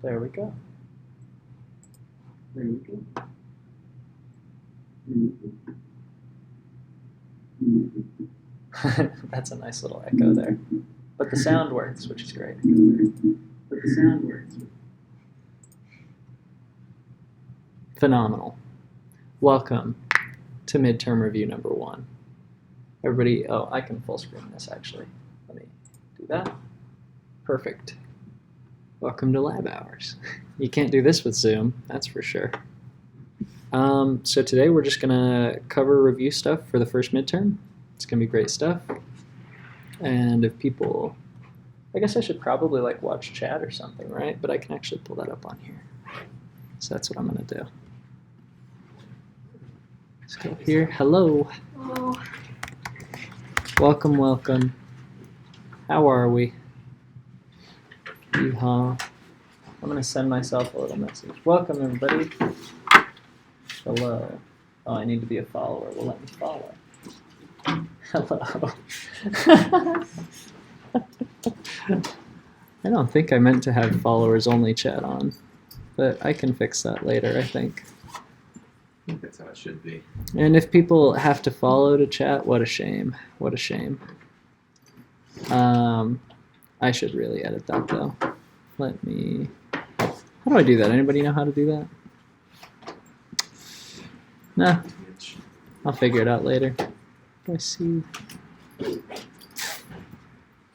There we go. There we go. That's a nice little echo there. But the sound works, which is great. But the sound works. Phenomenal. Welcome to midterm review number 1. Everybody, oh, I can full screen this actually. Let me do that. Perfect. Welcome to lab hours. You can't do this with Zoom, that's for sure. So today we're just gonna cover review stuff for the first midterm. It's gonna be great stuff. And if people, I guess I should probably like watch chat or something, right? But I can actually pull that up on here. So that's what I'm gonna do. Let's go here. Hello. Hello. Welcome, welcome. How are we? Yeehaw. I'm gonna send myself a little message. Welcome, everybody. Hello. Oh, I need to be a follower. Well, let me follow. Hello. I don't think I meant to have followers only chat on, but I can fix that later, I think. I think that's how it should be. And if people have to follow to chat, what a shame. What a shame. I should really edit that though. Let me, how do I do that? Anybody know how to do that? Nah, I'll figure it out later. I see.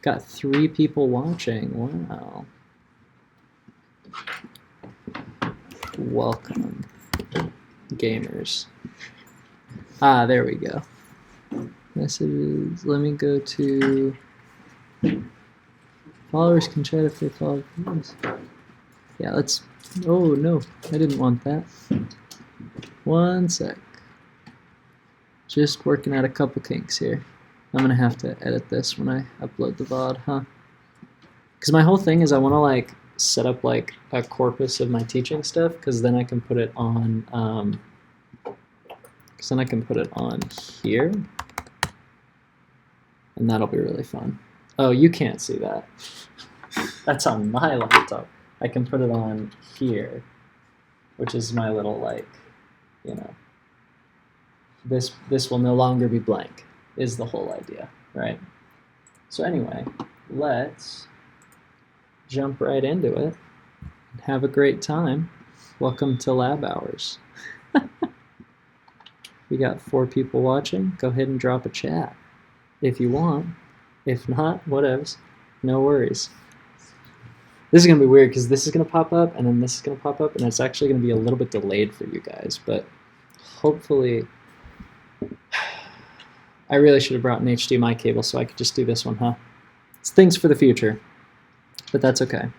Got 3 people watching. Wow. Welcome, gamers. Ah, there we go. Messages. Let me go to followers can chat if they follow us. Yeah, let's. Oh no, I didn't want that. One sec. Just working out a couple kinks here. I'm gonna have to edit this when I upload the VOD, huh? Because my whole thing is I want to like set up like a corpus of my teaching stuff, because then I can put it on. Because then I can put it on here, and that'll be really fun. Oh, you can't see that. That's on my laptop. I can put it on here, which is my little like, you know. This will no longer be blank, is the whole idea, right? So anyway, let's jump right into it and have a great time. Welcome to lab hours. We got 4 people watching. Go ahead and drop a chat if you want. If not, whatevs. No worries. This is going to be weird because this is going to pop up and then this is going to pop up, and it's actually going to be a little bit delayed for you guys, but hopefully. I really should have brought an HDMI cable so I could just do this one, huh? It's things for the future, but that's okay.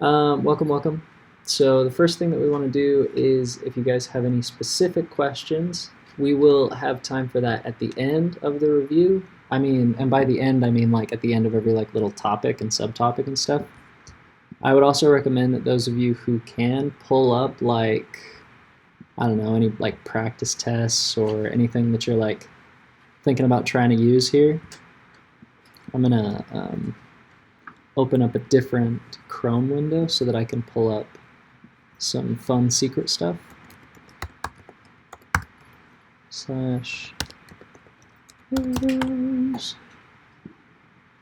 Welcome, welcome. So the first thing that we want to do is, if you guys have any specific questions, we will have time for that at the end of the review. I mean, and by the end, I mean like at the end of every like little topic and subtopic and stuff. I would also recommend that those of you who can pull up like, I don't know, any like practice tests or anything that you're like thinking about trying to use here. I'm gonna open up a different Chrome window so that I can pull up some fun secret stuff. Slash photos.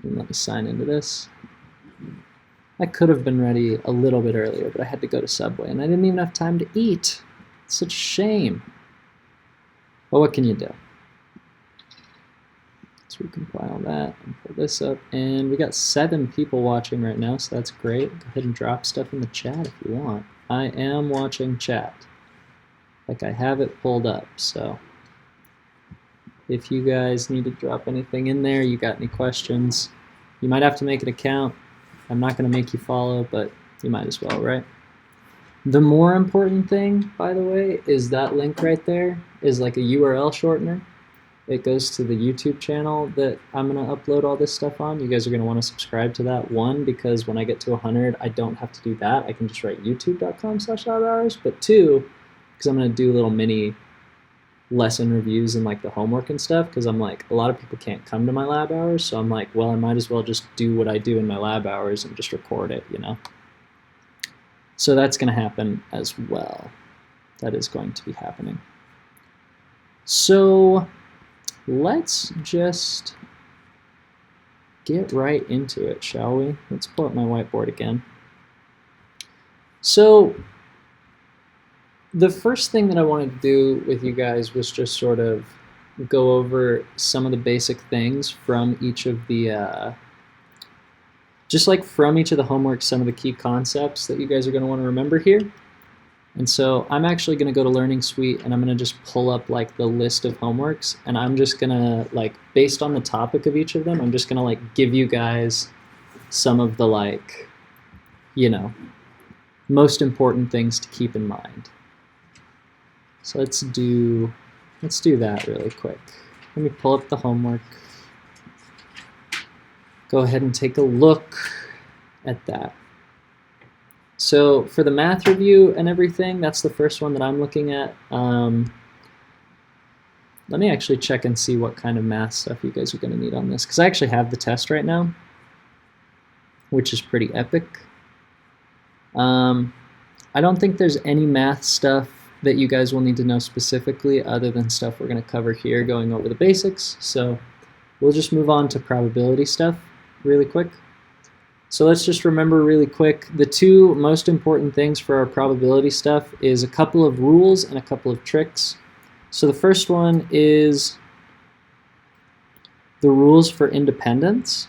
And let me sign into this. I could have been ready a little bit earlier, but I had to go to Subway and I didn't even have time to eat. Such a shame. Well, what can you do? Let's recompile that and pull this up. And we got 7 people watching right now, so that's great. Go ahead and drop stuff in the chat if you want. I am watching chat. Like I have it pulled up, so if you guys need to drop anything in there, you got any questions, you might have to make an account. I'm not going to make you follow, but you might as well, right? The more important thing, by the way, is that link right there is like a URL shortener. It goes to the YouTube channel that I'm going to upload all this stuff on. You guys are going to want to subscribe to that. 1, because when I get to 100, I don't have to do that. I can just write youtube.com/labhours. But 2, because I'm going to do little mini lesson reviews and like the homework and stuff, because I'm like, a lot of people can't come to my lab hours. So I'm like, well, I might as well just do what I do in my lab hours and just record it, you know? So that's going to happen as well. That is going to be happening. So let's just get right into it, shall we? Let's pull up my whiteboard again. So the first thing that I wanted to do with you guys was just sort of go over some of the basic things from each of the just like from each of the homeworks, some of the key concepts that you guys are going to want to remember here. And so I'm actually going to go to Learning Suite and I'm going to just pull up like the list of homeworks, and I'm just going to like, based on the topic of each of them, I'm just going to like give you guys some of the like, you know, most important things to keep in mind. So let's do that really quick. Let me pull up the homework. Go ahead and take a look at that. So for the math review and everything, that's the first one that I'm looking at. Let me actually check and see what kind of math stuff you guys are going to need on this, because I actually have the test right now, which is pretty epic. I don't think there's any math stuff that you guys will need to know specifically other than stuff we're going to cover here going over the basics. So we'll just move on to probability stuff really quick. So let's just remember really quick, the two most important things for our probability stuff is a couple of rules and a couple of tricks. So the first one is the rules for independence,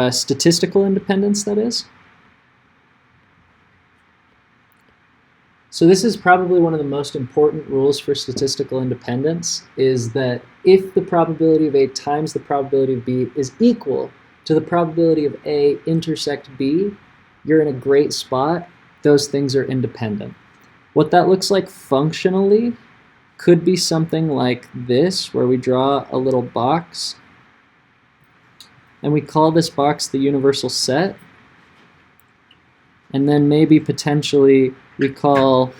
statistical independence, that is. So this is probably one of the most important rules for statistical independence, is that if the probability of A times the probability of B is equal to the probability of A intersect B, you're in a great spot. Those things are independent. What that looks like functionally could be something like this, where we draw a little box and we call this box the universal set. And then maybe potentially we're going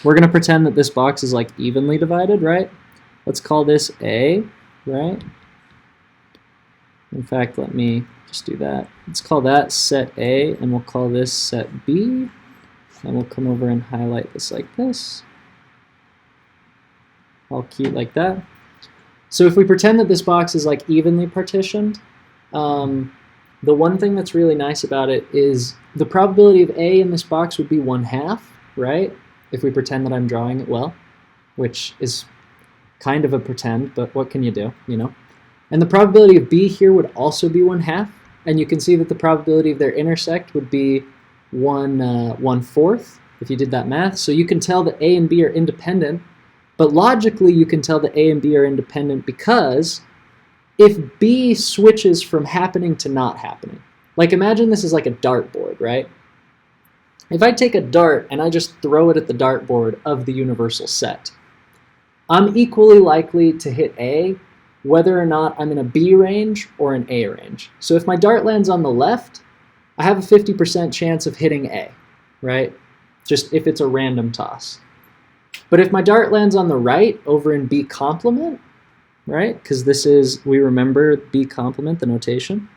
to pretend that this box is like evenly divided, right? Let's call this A, right? In fact, let me just do that. Let's call that set A, and we'll call this set B. And we'll come over and highlight this like this. All cute like that. So if we pretend that this box is like evenly partitioned, the one thing that's really nice about it is the probability of A in this box would be 1/2, right? If we pretend that I'm drawing it well, which is kind of a pretend, but what can you do, you know? And the probability of B here would also be 1/2, and you can see that the probability of their intersect would be 1/4 if you did that math. So you can tell that A and B are independent, but logically you can tell that A and B are independent because if B switches from happening to not happening, like imagine this is like a dartboard, right? If I take a dart and I just throw it at the dartboard of the universal set, I'm equally likely to hit A whether or not I'm in a B range or an A range. So if my dart lands on the left, I have a 50% chance of hitting A, right? Just if it's a random toss. But if my dart lands on the right over in B complement, right? Because this is, we remember B complement, the notation.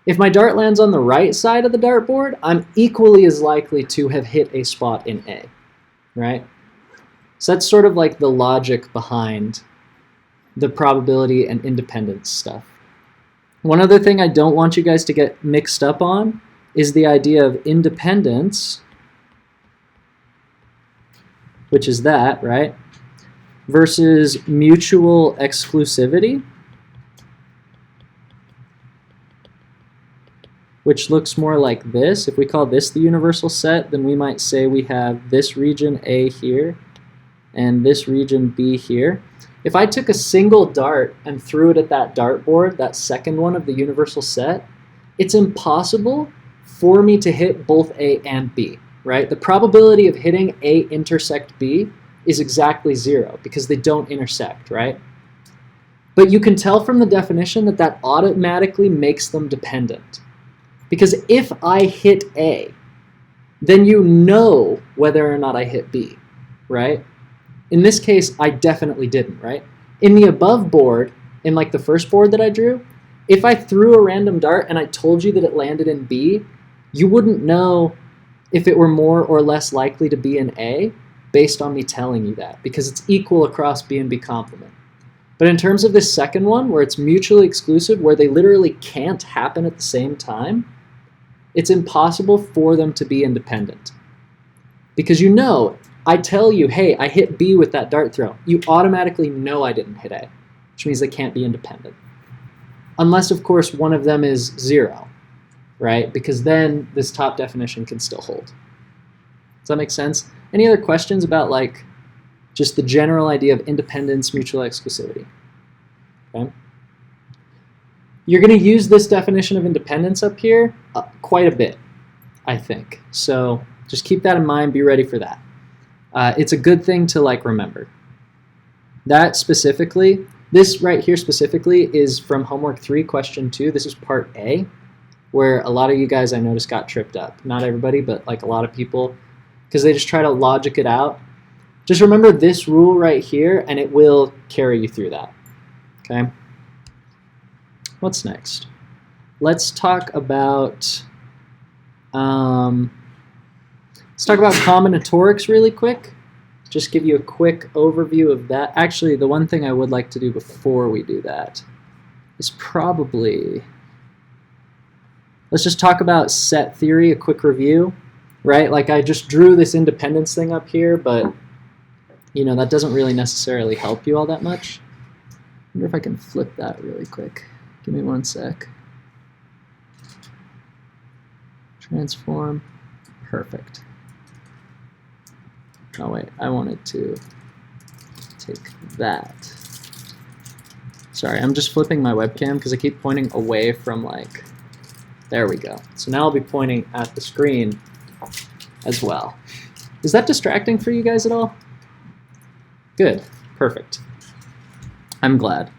If my dart lands on the right side of the dartboard, I'm equally as likely to have hit a spot in A, right? So that's sort of like the logic behind the probability and independence stuff. One other thing I don't want you guys to get mixed up on is the idea of independence, which is that, right? Versus mutual exclusivity, which looks more like this. If we call this the universal set, then we might say we have this region A here and this region B here. If I took a single dart and threw it at that dartboard, that second one of the universal set, it's impossible for me to hit both A and B, right? The probability of hitting A intersect B is exactly 0 because they don't intersect, right? But you can tell from the definition that that automatically makes them dependent. Because if I hit A, then you know whether or not I hit B, right? In this case, I definitely didn't, right? In the above board, in like the first board that I drew, if I threw a random dart and I told you that it landed in B, you wouldn't know if it were more or less likely to be an A based on me telling you that, because it's equal across B and B complement. But in terms of this second one, where it's mutually exclusive, where they literally can't happen at the same time, it's impossible for them to be independent. Because you know, I tell you, hey, I hit B with that dart throw. You automatically know I didn't hit A, which means they can't be independent. Unless, of course, one of them is 0, right? Because then this top definition can still hold. Does that make sense? Any other questions about like just the general idea of independence, mutual exclusivity? Okay. You're going to use this definition of independence up here quite a bit, I think. So just keep that in mind. Be ready for that. It's a good thing to like remember. That specifically, this right here specifically is from homework 3, question 2. This is part A, where a lot of you guys I noticed got tripped up. Not everybody, but like a lot of people, because they just try to logic it out. Just remember this rule right here, and it will carry you through that. Okay? What's next? Let's talk about combinatorics really quick. Just give you a quick overview of that. Actually, the one thing I would like to do before we do that is probably, let's just talk about set theory, a quick review, right? Like I just drew this independence thing up here, but you know, that doesn't really necessarily help you all that much. I wonder if I can flip that really quick. Give me one sec. Transform, perfect. Oh wait, I wanted to take that. Sorry, I'm just flipping my webcam because I keep pointing away from like, there we go. So now I'll be pointing at the screen as well. Is that distracting for you guys at all? Good, perfect. I'm glad,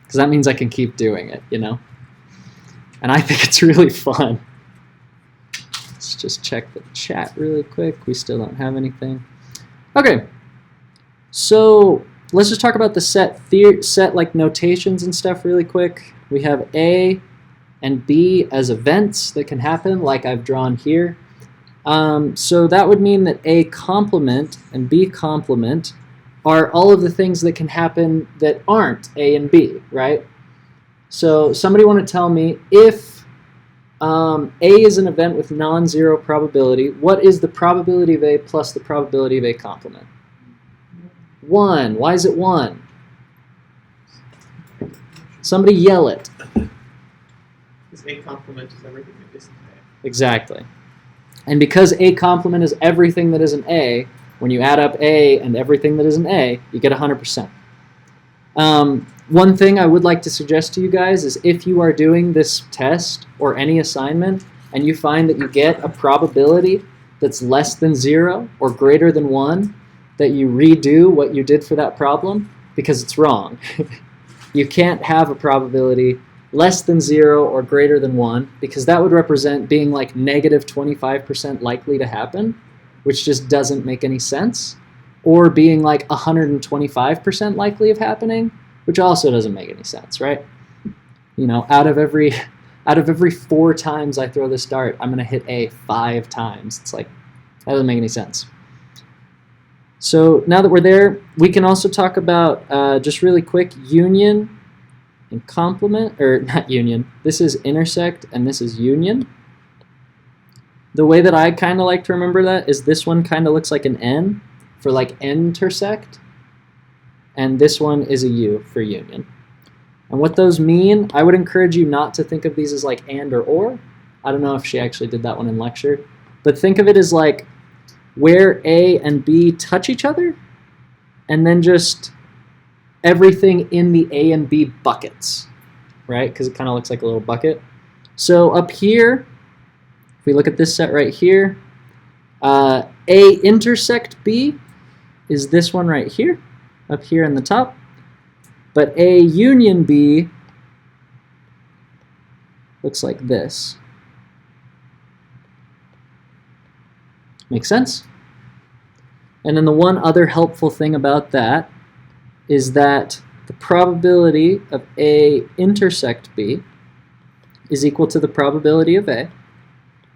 because that means I can keep doing it, you know? And I think it's really fun. Let's just check the chat really quick. We still don't have anything. Okay, so let's just talk about the set like notations and stuff really quick. We have A and B as events that can happen, like I've drawn here. So that would mean that A complement and B complement are all of the things that can happen that aren't A and B, right? So somebody want to tell me if A is an event with non-zero probability, what is the probability of A plus the probability of A complement? 1. Why is it 1? Somebody yell it. Because A complement is everything that isn't A. Exactly. And because A complement is everything that isn't A, when you add up A and everything that isn't A, you get 100%. One thing I would like to suggest to you guys is if you are doing this test or any assignment and you find that you get a probability that's less than 0 or greater than 1, that you redo what you did for that problem because it's wrong. You can't have a probability less than 0 or greater than 1 because that would represent being like negative 25% likely to happen, which just doesn't make any sense, or being like 125% likely of happening, which also doesn't make any sense, right? You know, out of every 4 times I throw this dart, I'm gonna hit A 5 times. It's like, that doesn't make any sense. So now that we're there, we can also talk about, just really quick, union and complement, or not union, this is intersect and this is union. The way that I kind of like to remember that is this one kind of looks like an N for like intersect, and this one is a U for union. And what those mean, I would encourage you not to think of these as like and or. I don't know if she actually did that one in lecture, but think of it as like where A and B touch each other, and then just everything in the A and B buckets, right? Because it kind of looks like a little bucket. So up here, if we look at this set right here, A intersect B is this one right here, up here in the top. But A union B looks like this. Make sense? And then the one other helpful thing about that is that the probability of A intersect B is equal to the probability of A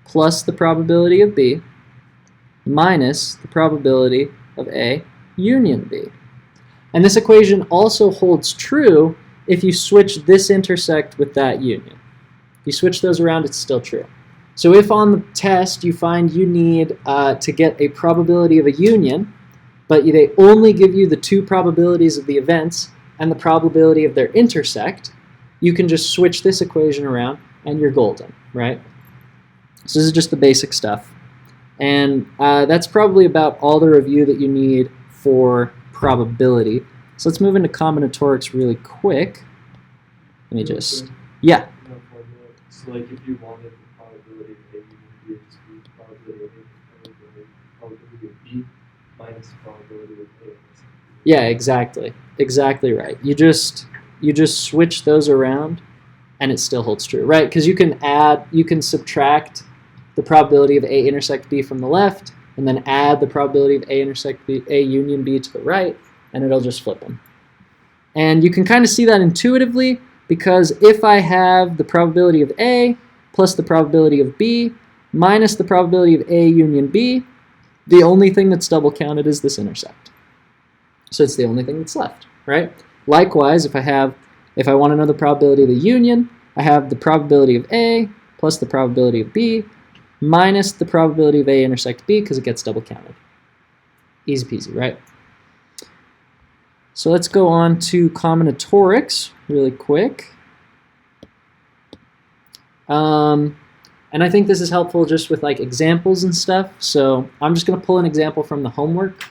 plus the probability of B minus the probability of A union B. And this equation also holds true if you switch this intersect with that union. If you switch those around, it's still true. So if on the test you find you need to get a probability of a union, but they only give you the two probabilities of the events and the probability of their intersect, you can just switch this equation around and you're golden, right? So this is just the basic stuff. And that's probably about all the review that you need for probability. So let's move into combinatorics really quick. Let me just, yeah. So like if you wanted the probability of A, you would be able to do the probability of A and the probability of B minus the probability of A. Yeah, exactly. Exactly right. You just switch those around and it still holds true, right? Because you can subtract the probability of A intersect B from the left and then add the probability of A intersect B, A union B to the right, and it'll just flip them. And you can kind of see that intuitively because if I have the probability of A plus the probability of B minus the probability of A union B, the only thing that's double counted is this intersect. So it's the only thing that's left, right? Likewise, if I want to know the probability of the union, I have the probability of A plus the probability of B minus the probability of A intersect B because it gets double counted. Easy peasy, right? So let's go on to combinatorics really quick. And I think this is helpful just with like examples and stuff. So I'm just going to pull an example from the homework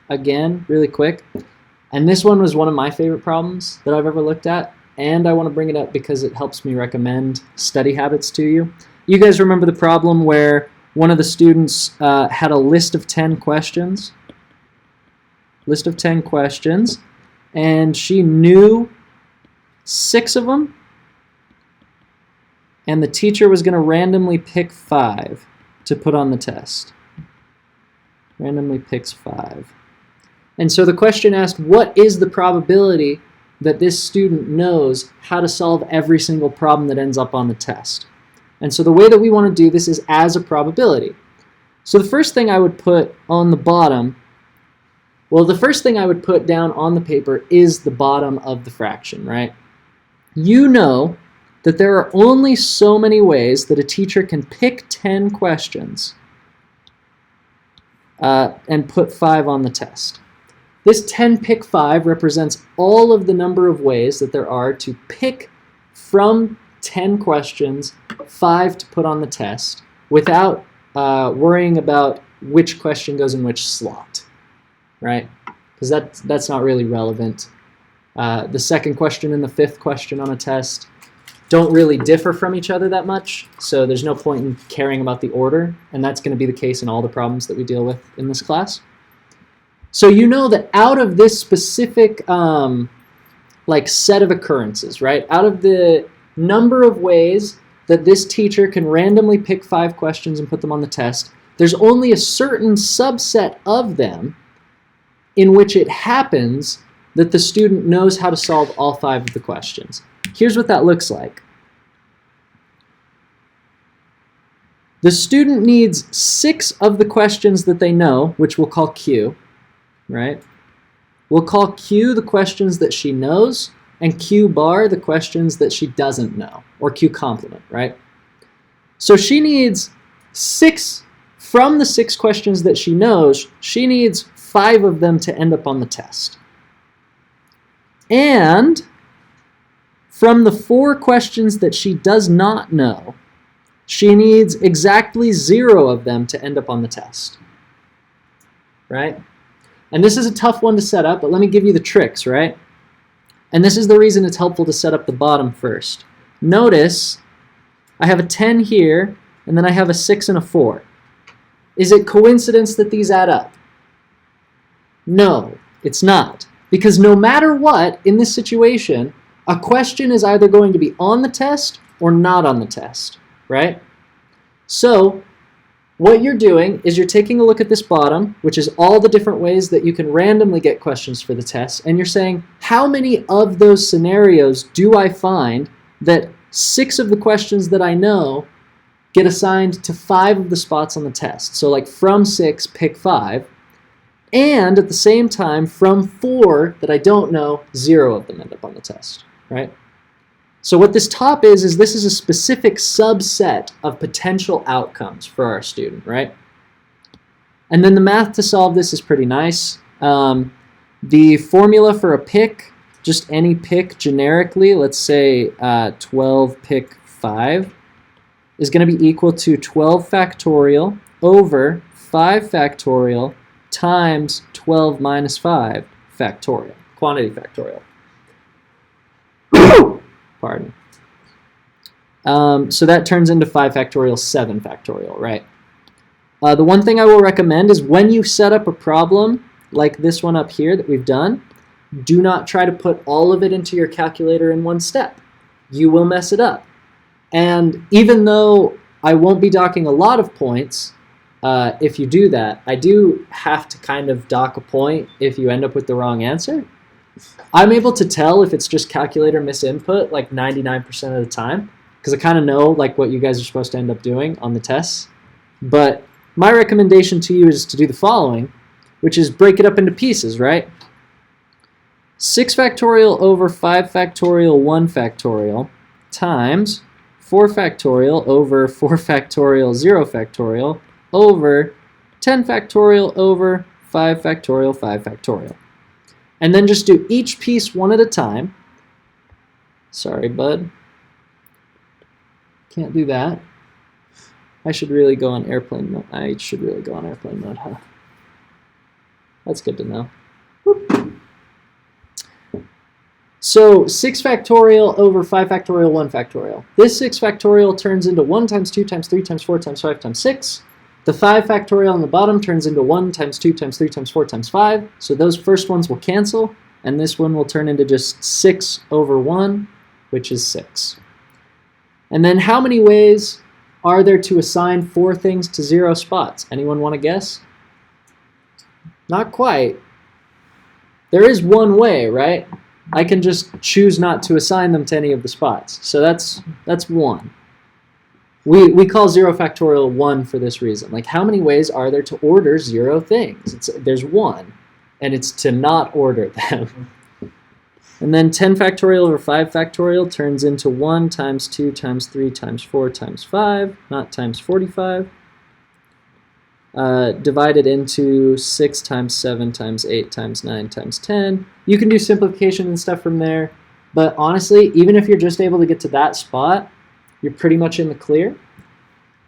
again really quick. And this one was one of my favorite problems that I've ever looked at. And I want to bring it up because it helps me recommend study habits to you. You guys remember the problem where one of the students had a list of 10 questions. List of 10 questions. And she knew 6 of them. And the teacher was going to randomly pick 5 to put on the test. Randomly picks 5. And so the question asked, what is the probability that this student knows how to solve every single problem that ends up on the test? And so the way that we want to do this is as a probability. So the first thing I would put on the bottom, well, the first thing I would put down on the paper is the bottom of the fraction, right? You know that there are only so many ways that a teacher can pick 10 questions and put 5 on the test. This 10 pick 5 represents all of the number of ways that there are to pick from 10 questions 5 to put on the test without worrying about which question goes in which slot, right? Because that's not really relevant. The second question and the fifth question on a test don't really differ from each other that much, so there's no point in caring about the order, and that's going to be the case in all the problems that we deal with in this class. So you know that out of this specific like set of occurrences, right, out of the number of ways that this teacher can randomly pick 5 questions and put them on the test, there's only a certain subset of them in which it happens that the student knows how to solve all 5 of the questions. Here's what that looks like. The student needs 6 of the questions that they know, which we'll call Q, right? We'll call Q the questions that she knows, and Q bar the questions that she doesn't know, or Q complement, right? So she needs 6, from the 6 questions that she knows, she needs 5 of them to end up on the test. And from the 4 questions that she does not know, she needs exactly 0 of them to end up on the test, right? And this is a tough one to set up, but let me give you the tricks, right? And this is the reason it's helpful to set up the bottom first. Notice I have a 10 here, and then I have a 6 and a 4. Is it coincidence that these add up? No, it's not. Because no matter what, in this situation, a question is either going to be on the test or not on the test, right? So what you're doing is you're taking a look at this bottom, which is all the different ways that you can randomly get questions for the test, and you're saying, how many of those scenarios do I find that 6 of the questions that I know get assigned to 5 of the spots on the test. So like from 6, pick 5. And at the same time, from 4 that I don't know, 0 of them end up on the test, right? So what this top is this is a specific subset of potential outcomes for our student, right? And then the math to solve this is pretty nice. The formula for a pick, just any pick generically, let's say 12 pick 5, is going to be equal to 12 factorial over 5 factorial times 12 minus 5 factorial, quantity factorial. Pardon. So that turns into 5 factorial, 7 factorial, right? The one thing I will recommend is when you set up a problem like this one up here that we've done, do not try to put all of it into your calculator in one step. You will mess it up. And even though I won't be docking a lot of points, if you do that, I do have to kind of dock a point if you end up with the wrong answer. I'm able to tell if it's just calculator misinput like 99% of the time, because I kind of know like what you guys are supposed to end up doing on the tests. But my recommendation to you is to do the following, which is break it up into pieces, right? 6 factorial over 5 factorial 1 factorial times 4 factorial over 4 factorial 0 factorial over 10 factorial over 5 factorial 5 factorial. And then just do each piece one at a time. Sorry, bud. Can't do that. I should really go on airplane mode. I should really go on airplane mode, huh? That's good to know. Whoop. So 6 factorial over 5 factorial 1 factorial. This 6 factorial turns into 1 times 2 times 3 times 4 times 5 times 6. The 5 factorial on the bottom turns into 1 times 2 times 3 times 4 times 5. So those first ones will cancel, and this one will turn into just 6 over 1, which is 6. And then how many ways are there to assign 4 things to 0 spots? Anyone want to guess? Not quite. There is one way, right? I can just choose not to assign them to any of the spots. So that's one. We call 0 factorial 1 for this reason. Like, how many ways are there to order 0 things? There's one, and it's to not order them. And then 10 factorial over 5 factorial turns into 1 times 2 times 3 times 4 times 5, not times 45. Divided into 6 times 7 times 8 times 9 times 10. You can do simplification and stuff from there, but honestly, even if you're just able to get to that spot, you're pretty much in the clear.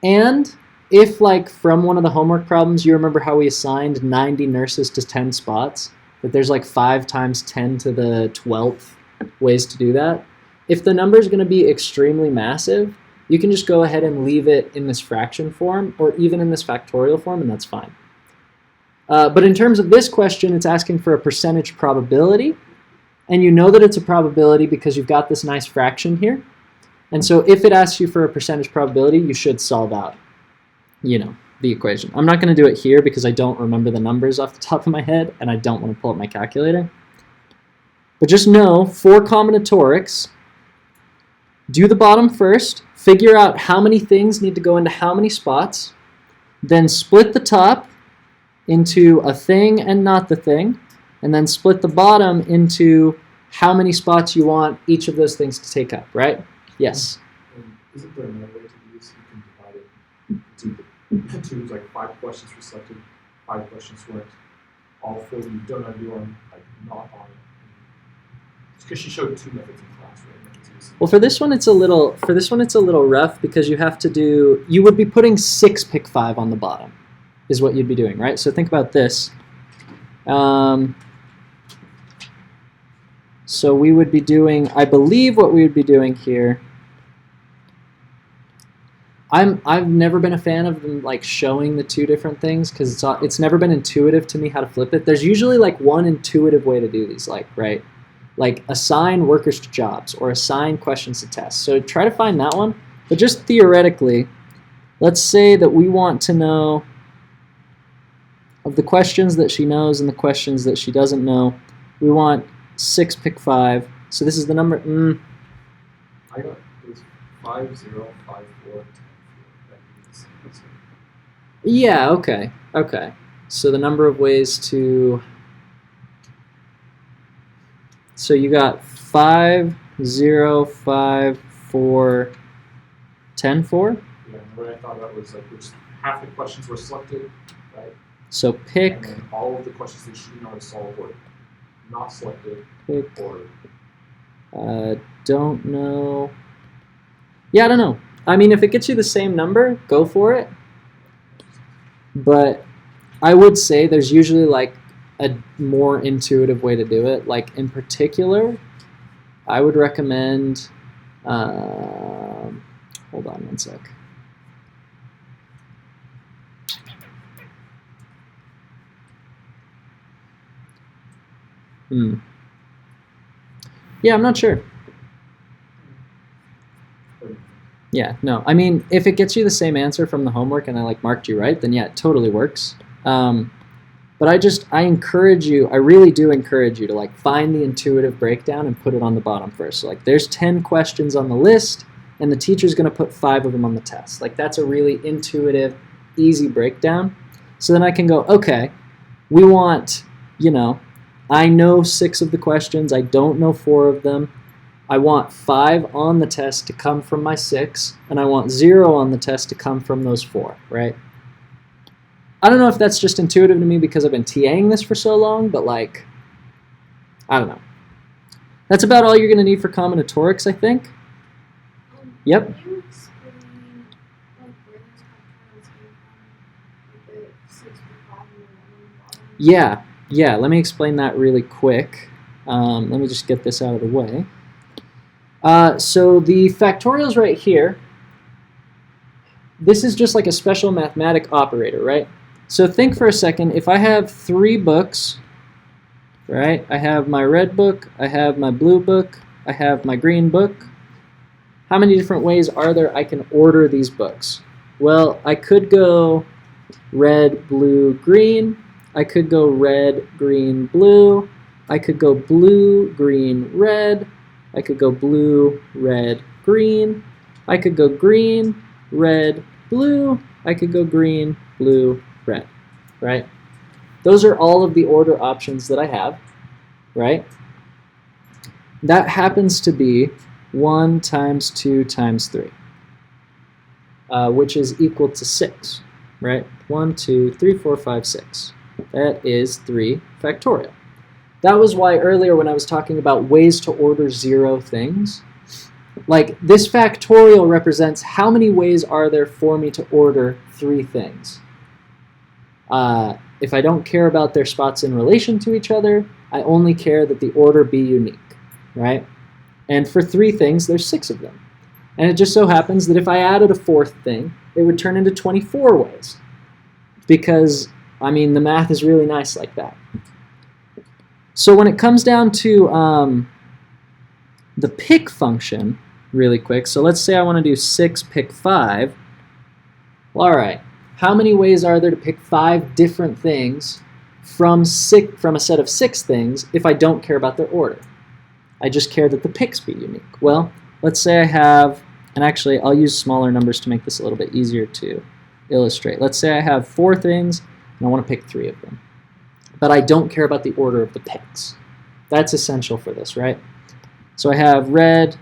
And if, like, from one of the homework problems, you remember how we assigned 90 nurses to 10 spots, that there's like 5 times 10 to the 12th ways to do that. If the number is going to be extremely massive, you can just go ahead and leave it in this fraction form or even in this factorial form, and that's fine. But in terms of this question, it's asking for a percentage probability, and you know that it's a probability because you've got this nice fraction here. And so if it asks you for a percentage probability, you should solve out, you know, the equation. I'm not going to do it here because I don't remember the numbers off the top of my head, and I don't want to pull up my calculator. But just know, for combinatorics, do the bottom first, figure out how many things need to go into how many spots, then split the top into a thing and not the thing, and then split the bottom into how many spots you want each of those things to take up, right? Yes? Isn't there another way to do this? You can divide it into like 5 questions for selected, 5 questions weren't. All 4 you don't undo on, like, not on it. It's because she showed 2 methods in class, right? Well, for this one it's a little rough because you have to do, you would be putting 6 pick 5 on the bottom is what you'd be doing, right? So think about this. So we would be doing, I believe what we would be doing here, I've never been a fan of them like showing the 2 different things because it's never been intuitive to me how to flip it. There's usually like one intuitive way to do these, like, right? Like assign workers to jobs or assign questions to tests. So try to find that one. But just theoretically, let's say that we want to know of the questions that she knows and the questions that she doesn't know. We want 6 pick 5. So this is the number. I got it was 5 0 5 4 10 4. Yeah, okay, okay. So the number of ways to... So you got 5, 0, 5, 4, 10, 4? Yeah, and the way I thought that was like, which half the questions were selected, right? So And pick, then all of the questions that you should know how to solve were not selected pick, or don't know. Yeah, I don't know. I mean, if it gets you the same number, go for it. But I would say there's usually like a more intuitive way to do it. Like in particular, I would recommend, hold on one sec. Yeah, I'm not sure. Yeah, no. I mean, if it gets you the same answer from the homework and I like marked you right, then yeah, it totally works. But I encourage you, I really do encourage you to like find the intuitive breakdown and put it on the bottom first. So like there's 10 questions on the list and the teacher's gonna put 5 of them on the test. Like that's a really intuitive, easy breakdown. So then I can go, okay, we want, you know, I know 6 of the questions, I don't know 4 of them. I want 5 on the test to come from my 6, and I want 0 on the test to come from those 4, right? I don't know if that's just intuitive to me because I've been TAing this for so long, but like, I don't know. That's about all you're going to need for combinatorics, I think. Yep. Can you explain like where those factorials came from? Like the 6 and 5 and the 1 on the bottom? Yeah, let me explain that really quick. Let me just get this out of the way. So the factorials right here, this is just like a special mathematic operator, right? So think for a second, if I have 3 books, right? I have my red book, I have my blue book, I have my green book. How many different ways are there I can order these books? Well, I could go red, blue, green. I could go red, green, blue. I could go blue, green, red. I could go blue, red, green. I could go green, red, blue. I could go green, blue, red, right? Those are all of the order options that I have, right? That happens to be 1 times 2 times 3, which is equal to 6, right? 1, 2, 3, 4, 5, 6. That is 3 factorial. That was why earlier when I was talking about ways to order 0 things, like this factorial represents how many ways are there for me to order 3 things. If I don't care about their spots in relation to each other, I only care that the order be unique, right? And for 3 things, there's 6 of them. And it just so happens that if I added a 4th thing, it would turn into 24 ways. Because, I mean, the math is really nice like that. So when it comes down to the pick function, really quick, so let's say I want to do 6 pick 5. Well, all right, how many ways are there to pick 5 different things from a set of 6 things if I don't care about their order? I just care that the picks be unique. Well, let's say I have, and actually I'll use smaller numbers to make this a little bit easier to illustrate. Let's say I have 4 things and I want to pick 3 of them. But I don't care about the order of the picks. That's essential for this, right? So I have red.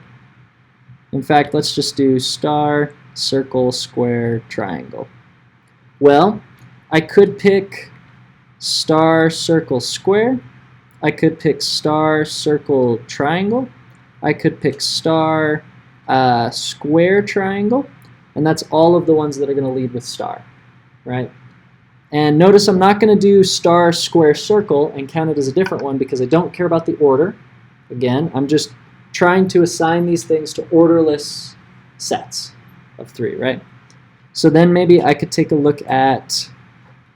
In fact, let's just do star, circle, square, triangle. Well, I could pick star, circle, square. I could pick star, circle, triangle. I could pick star, square, triangle. And that's all of the ones that are going to lead with star, right? And notice I'm not going to do star, square, circle and count it as a different one because I don't care about the order. Again, I'm just trying to assign these things to orderless sets of 3, right? So then maybe I could take a look at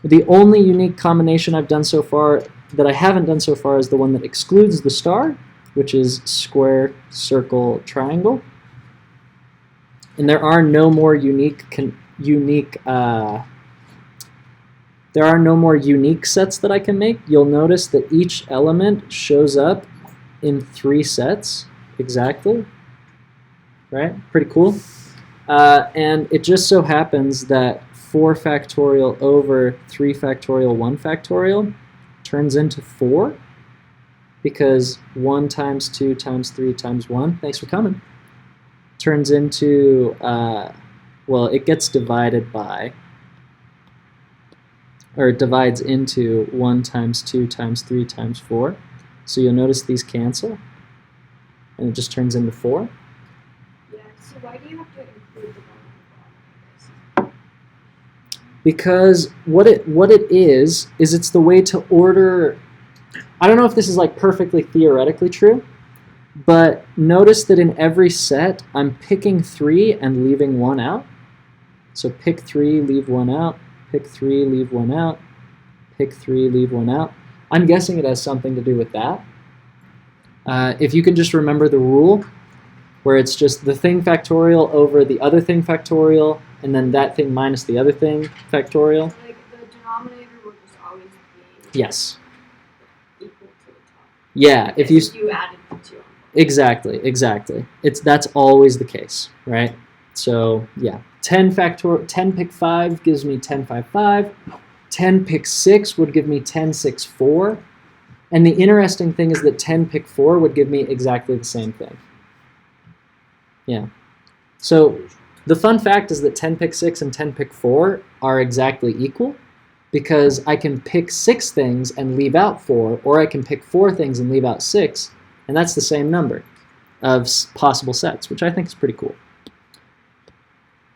the only unique combination I've done so far that I haven't done so far is the one that excludes the star, which is square, circle, triangle. And there are no more unique sets that I can make. You'll notice that each element shows up in 3 sets exactly, right? Pretty cool. And it just so happens that 4 factorial over 3 factorial 1 factorial turns into 4 because 1 times 2 times 3 times 1, thanks for coming, turns into, well, it gets divided by, or it divides into 1 times 2 times 3 times 4. So you'll notice these cancel, and it just turns into 4. Yeah, so why do you have to include the 1 on the bottom of this? Because what it is it's the way to order, I don't know if this is like perfectly theoretically true, but notice that in every set, I'm picking 3 and leaving 1 out. So pick 3, leave 1 out, pick 3, leave 1 out, pick 3, leave 1 out. I'm guessing it has something to do with that. If you can just remember the rule, where it's just the thing factorial over the other thing factorial, and then that thing minus the other thing factorial. Like the denominator will just always be Yes. equal to the top. Yeah, if you added the 2 on. exactly. That's always the case, right? So yeah, 10 pick 5 gives me 10 5 5. 10 pick 6 would give me 10 6 4. And the interesting thing is that 10 pick 4 would give me exactly the same thing. Yeah. So the fun fact is that 10 pick 6 and 10 pick 4 are exactly equal because I can pick 6 things and leave out 4, or I can pick 4 things and leave out 6, and that's the same number of possible sets, which I think is pretty cool.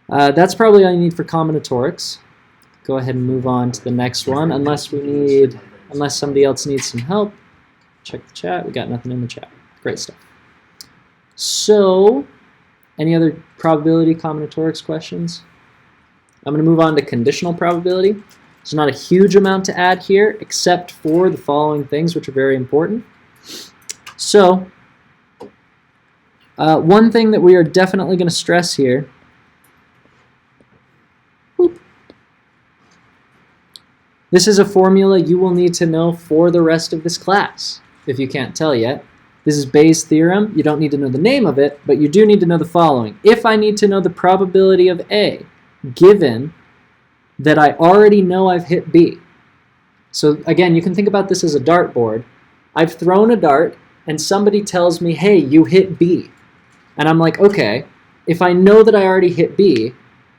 That's probably all you need for combinatorics. Go ahead and move on to the next one, unless somebody else needs some help. Check the chat. We got nothing in the chat. Great stuff. So, any other probability combinatorics questions? I'm going to move on to conditional probability. There's not a huge amount to add here, except for the following things, which are very important. So, one thing that we are definitely going to stress here, this is a formula you will need to know for the rest of this class, if you can't tell yet. This is Bayes' theorem. You don't need to know the name of it, but you do need to know the following. If I need to know the probability of A, given that I already know I've hit B. So again, you can think about this as a dartboard. I've thrown a dart, and somebody tells me, hey, you hit B. And I'm like, okay, if I know that I already hit B,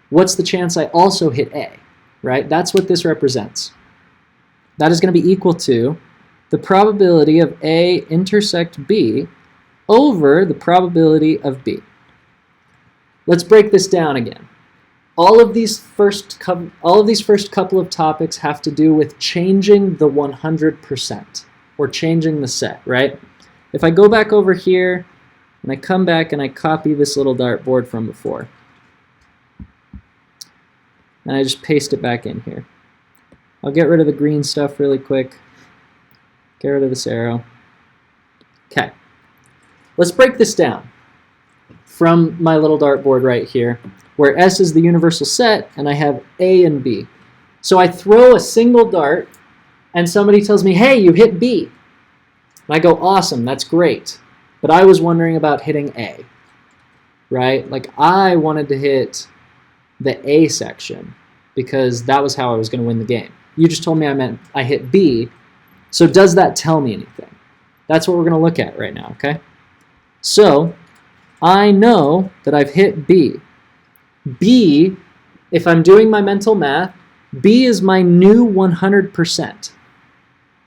what's the chance I also hit A, right? That's what this represents. That is going to be equal to the probability of A intersect B over the probability of B. Let's break this down again. All of these first couple of topics have to do with changing the 100%, or changing the set, right? If I go back over here, and I come back and I copy this little dartboard from before, and I just paste it back in here. I'll get rid of the green stuff really quick. Get rid of this arrow. Okay. Let's break this down from my little dartboard right here, where S is the universal set, and I have A and B. So I throw a single dart, and somebody tells me, hey, you hit B. And I go, awesome, that's great. But I was wondering about hitting A, right? Like, I wanted to hit the A section, because that was how I was going to win the game. You just told me I hit B, so does that tell me anything? That's what we're going to look at right now, okay? So, I know that I've hit B. B, if I'm doing my mental math, B is my new 100%.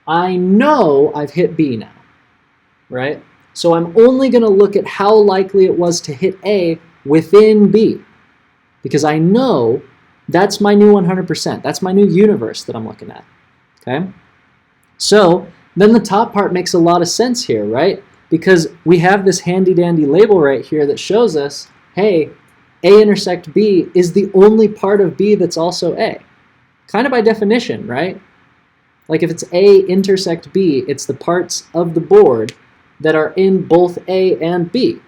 I know I've hit B now, right? So I'm only going to look at how likely it was to hit A within B, because I know that's my new 100%. That's my new universe that I'm looking at, okay? So then the top part makes a lot of sense here, right? Because we have this handy-dandy label right here that shows us, hey, A intersect B is the only part of B that's also A. Kind of by definition, right? Like if it's A intersect B, it's the parts of the board that are in both A and B.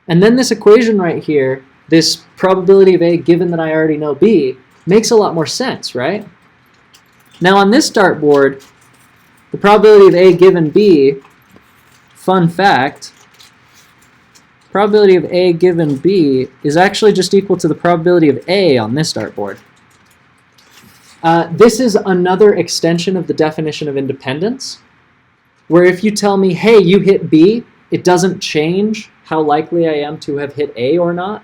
And then this equation right here, this probability of A given that I already know B, makes a lot more sense, right? Now on this dartboard, the probability of A given B, fun fact, probability of A given B is actually just equal to the probability of A on this dartboard. This is another extension of the definition of independence, where if you tell me, hey, you hit B, it doesn't change how likely I am to have hit A or not.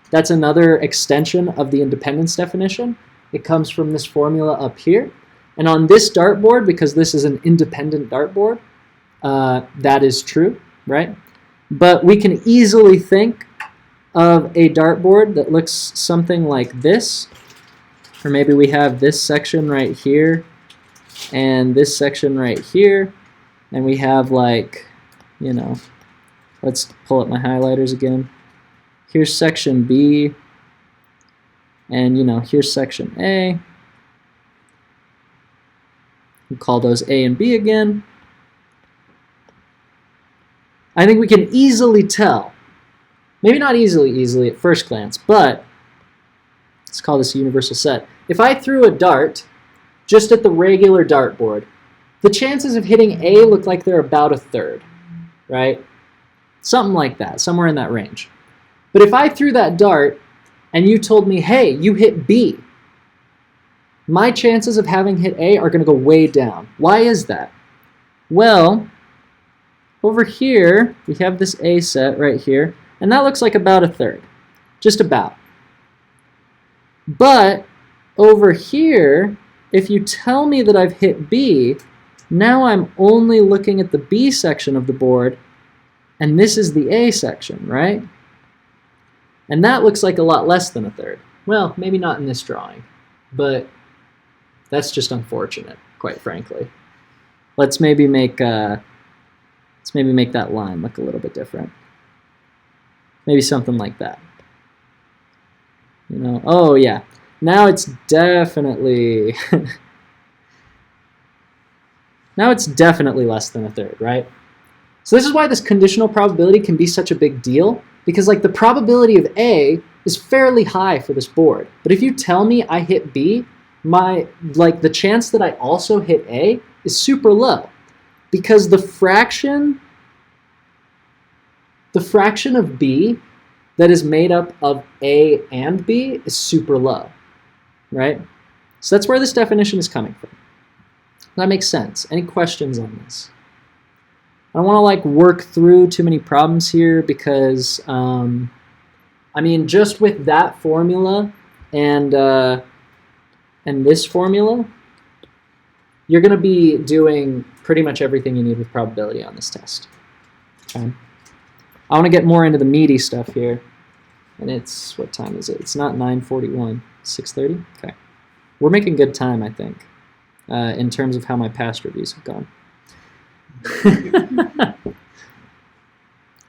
That's another extension of the independence definition. It comes from this formula up here. And on this dartboard, because this is an independent dartboard, that is true, right? But we can easily think of a dartboard that looks something like this. Or maybe we have this section right here and this section right here. And we have like, you know, let's pull up my highlighters again. Here's section B. And, you know, here's section A. We'll call those A and B again. I think we can easily tell, maybe not easily at first glance, but let's call this a universal set. If I threw a dart just at the regular dartboard, the chances of hitting A look like they're about 1/3, right? Something like that, somewhere in that range. But if I threw that dart and you told me, hey, you hit B, my chances of having hit A are going to go way down. Why is that? Well, over here, we have this A set right here, and that looks like about 1/3, just about. But over here, if you tell me that I've hit B, now I'm only looking at the B section of the board, and this is the A section, right? And that looks like a lot less than 1/3. Well, maybe not in this drawing, but that's just unfortunate, quite frankly. Let's maybe make that line look a little bit different. Maybe something like that. You know, oh yeah. Now it's definitely now it's definitely less than 1/3, right? So this is why this conditional probability can be such a big deal, because like the probability of A is fairly high for this board. But if you tell me I hit B, the chance that I also hit A is super low, because the fraction of B that is made up of A and B is super low, right? So that's where this definition is coming from. That makes sense. Any questions on this? I don't want to like work through too many problems here because, I mean, just with that formula and this formula, you're going to be doing pretty much everything you need with probability on this test. Okay. I want to get more into the meaty stuff here. And it's, what time is it? It's not 9:41, 6:30? Okay. We're making good time, I think, in terms of how my past reviews have gone.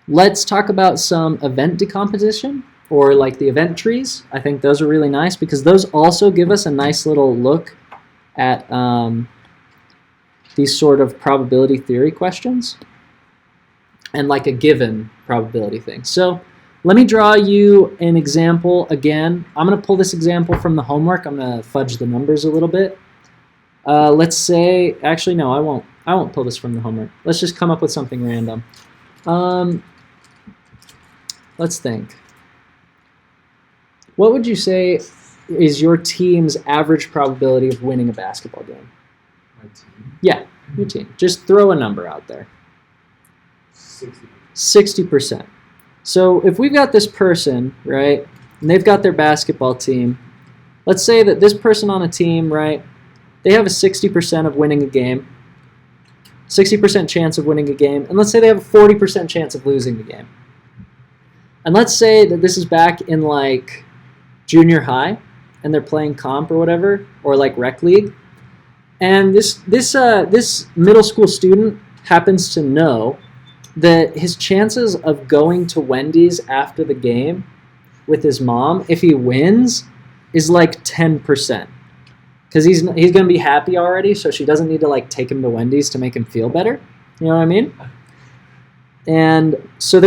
Let's talk about some event decomposition, or like the event trees. I think those are really nice because those also give us a nice little look at these sort of probability theory questions and like a given probability thing. So let me draw you an example again. I'm going to pull this example from the homework. I'm going to fudge the numbers a little bit. Let's say, actually no, I won't pull this from the homework. Let's just come up with something random. Let's think. What would you say is your team's average probability of winning a basketball game? My team? Yeah, your team. Just throw a number out there. 60%. 60%. So if we've got this person, right, and they've got their basketball team, let's say that this person on a team, right, they have a 60% of winning a game, 60% chance of winning a game, and let's say they have a 40% chance of losing the game. And let's say that this is back in like junior high, and they're playing comp or whatever, or like rec league, and this middle school student happens to know that his chances of going to Wendy's after the game with his mom, if he wins, is like 10%. Because he's going to be happy already, so she doesn't need to like take him to Wendy's to make him feel better. You know what I mean? And so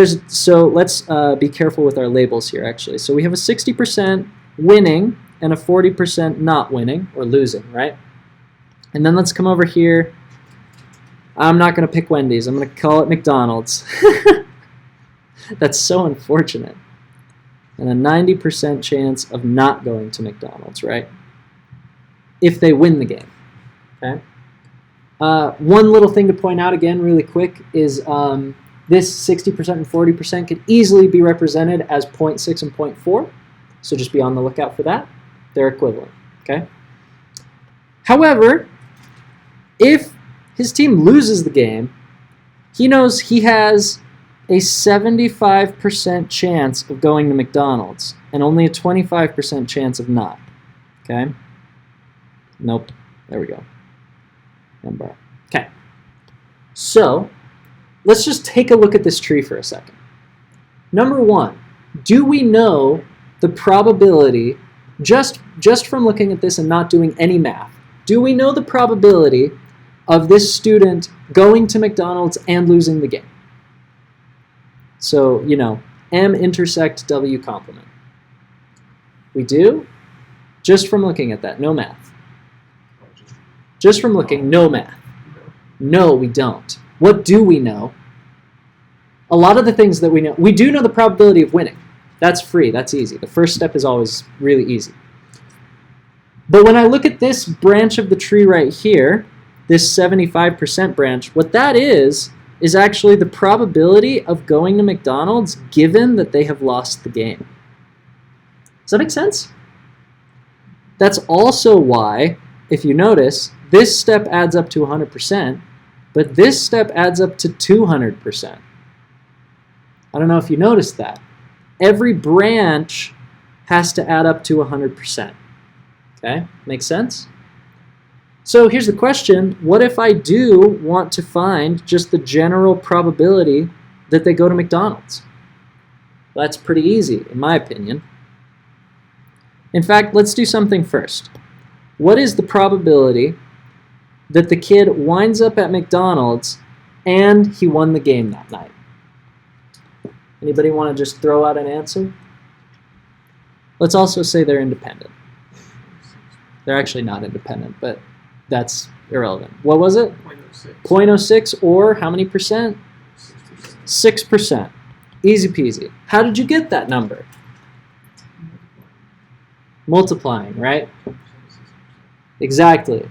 let's be careful with our labels here, actually. So we have a 60% winning and a 40% not winning or losing, right? And then let's come over here. I'm not going to pick Wendy's. I'm going to call it McDonald's. That's so unfortunate. And a 90% chance of not going to McDonald's, right? If they win the game, okay? One little thing to point out again really quick is this 60% and 40% could easily be represented as 0.6 and 0.4. So just be on the lookout for that. They're equivalent, okay? However, if his team loses the game, he knows he has a 75% chance of going to McDonald's and only a 25% chance of not, okay? Nope, there we go. Number. Okay, so let's just take a look at this tree for a second. Number one, do we know the probability, just from looking at this and not doing any math, do we know the probability of this student going to McDonald's and losing the game? So, you know, M intersect W complement. We do? Just from looking at that, no math. Just from looking, no math. No, we don't. What do we know? A lot of the things that we do know the probability of winning. That's free, that's easy. The first step is always really easy. But when I look at this branch of the tree right here, this 75% branch, what that is actually the probability of going to McDonald's given that they have lost the game. Does that make sense? That's also why, if you notice, this step adds up to 100%, but this step adds up to 200%. I don't know if you noticed that. Every branch has to add up to 100%. Okay, makes sense? So here's the question, what if I do want to find just the general probability that they go to McDonald's? Well, that's pretty easy, in my opinion. In fact, let's do something first. What is the probability that the kid winds up at McDonald's and he won the game that night? Anybody want to just throw out an answer? Let's also say they're independent. They're actually not independent, but that's irrelevant. What was it? 0.06. 0.06 or how many percent? 6%. Easy peasy. How did you get that number? Multiplying, right? Exactly.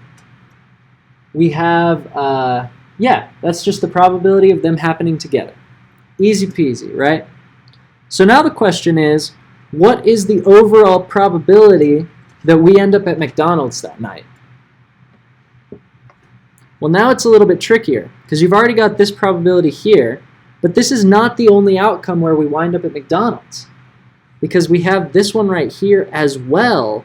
We have, yeah, that's just the probability of them happening together. Easy peasy, right? So now the question is, what is the overall probability that we end up at McDonald's that night? Well, now it's a little bit trickier because you've already got this probability here, but this is not the only outcome where we wind up at McDonald's because we have this one right here as well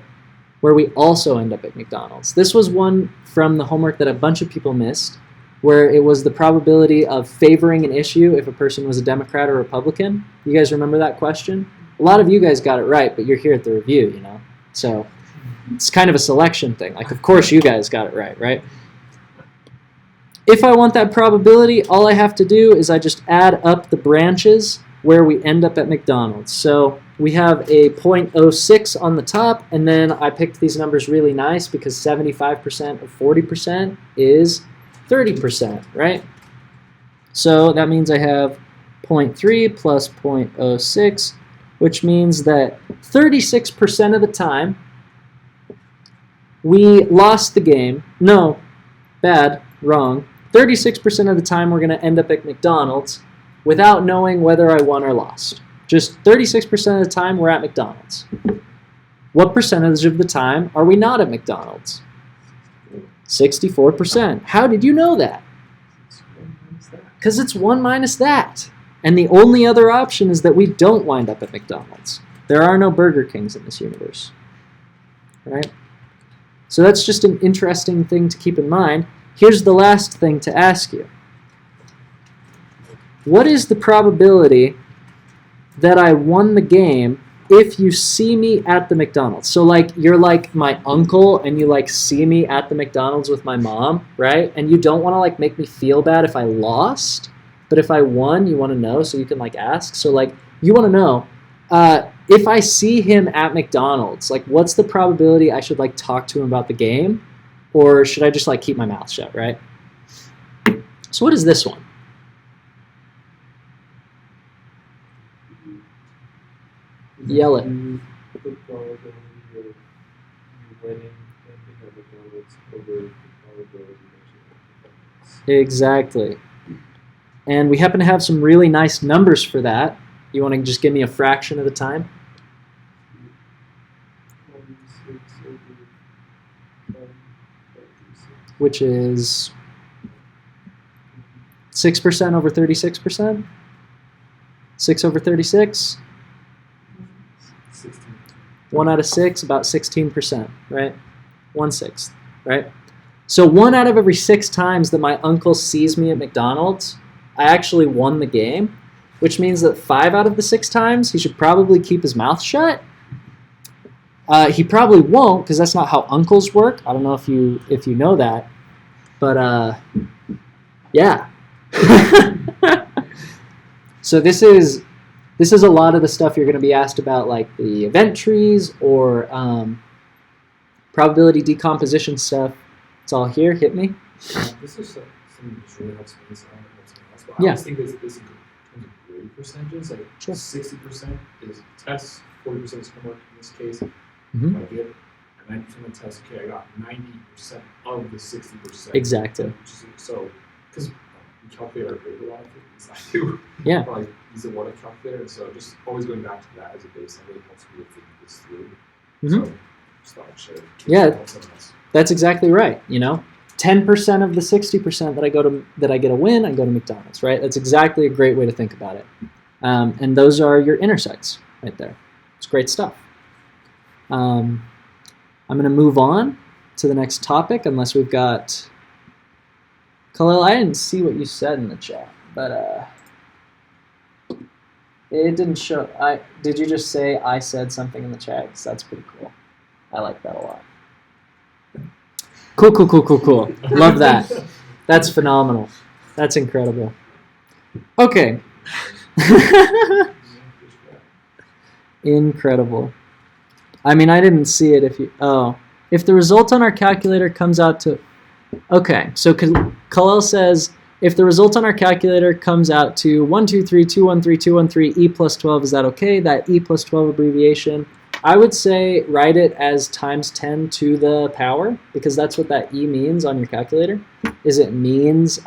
where we also end up at McDonald's. This was one from the homework that a bunch of people missed where it was the probability of favoring an issue if a person was a Democrat or Republican. You guys remember that question? A lot of you guys got it right, but you're here at the review, you know? So it's kind of a selection thing. Like, of course you guys got it right? If I want that probability, all I have to do is I just add up the branches where we end up at McDonald's. So we have a 0.06 on the top, and then I picked these numbers really nice because 75% of 40% is 30%, right? So that means I have 0.3 plus 0.06, which means that 36% of the time we lost the game. No, bad, wrong. 36% of the time we're going to end up at McDonald's without knowing whether I won or lost. Just 36% of the time we're at McDonald's. What percentage of the time are we not at McDonald's? 64%. How did you know that? Because it's 1 minus that. And the only other option is that we don't wind up at McDonald's. There are no Burger Kings in this universe. Right? So that's just an interesting thing to keep in mind. Here's the last thing to ask you. What is the probability that I won the game if you see me at the McDonald's? So like you're like my uncle and you like see me at the McDonald's with my mom, right? And you don't want to like make me feel bad if I lost, but if I won, you want to know so you can like ask. So like you want to know if I see him at McDonald's, like what's the probability I should like talk to him about the game? Or should I just like keep my mouth shut, right? So what is this one? Yell it. The probability of you winning anything at McDonald's over the probability of you Exactly. And we happen to have some really nice numbers for that. You want to just give me a fraction of the time? 26 over 10 36. Which is 6% over 36%? 6 over 36? 16. 1 out of 6, about 16%, right? 1/6, right? So 1 out of every 6 times that my uncle sees me at McDonald's, I actually won the game, which means that 5 out of the 6 times he should probably keep his mouth shut. He probably won't, because that's not how uncles work. I don't know if you know that, but yeah. So this is a lot of the stuff you're going to be asked about, like the event trees or probability decomposition stuff. It's all here. Hit me. This is something that really helps me. So I don't know what's else, but Yeah. I always think this in terms of grade percentages. Like Sure. 60% is tests, 40% is homework. In this case, Mhm. if I get a 90% of tests, okay, I got 90% of the 60%. Exactly. Which is, so, because we calculate our grade a lot of things, I do. Yeah. Like use a what if calculator, and so just always going back to that as a baseline really helps me to think this through. Mhm. So just thought I'd share. Yeah. Help someone else. That's exactly right. 10% of the 60% that I get a win, I go to McDonald's, right? That's exactly a great way to think about it. And those are your intersects right there. It's great stuff. I'm going to move on to the next topic, unless we've got Khalil. I didn't see what you said in the chat, but it didn't show. Did you just say I said something in the chat? 'Cause that's pretty cool. I like that a lot. Cool. Love that. That's phenomenal. That's incredible. Okay. Incredible. I mean, I didn't see it if the result on our calculator comes out to, okay, so Khalil says, if the result on our calculator comes out to 123213213 E plus 12, is that okay? That E plus 12 abbreviation, I would say write it as times 10 to the power, because that's what that E means on your calculator, is it means,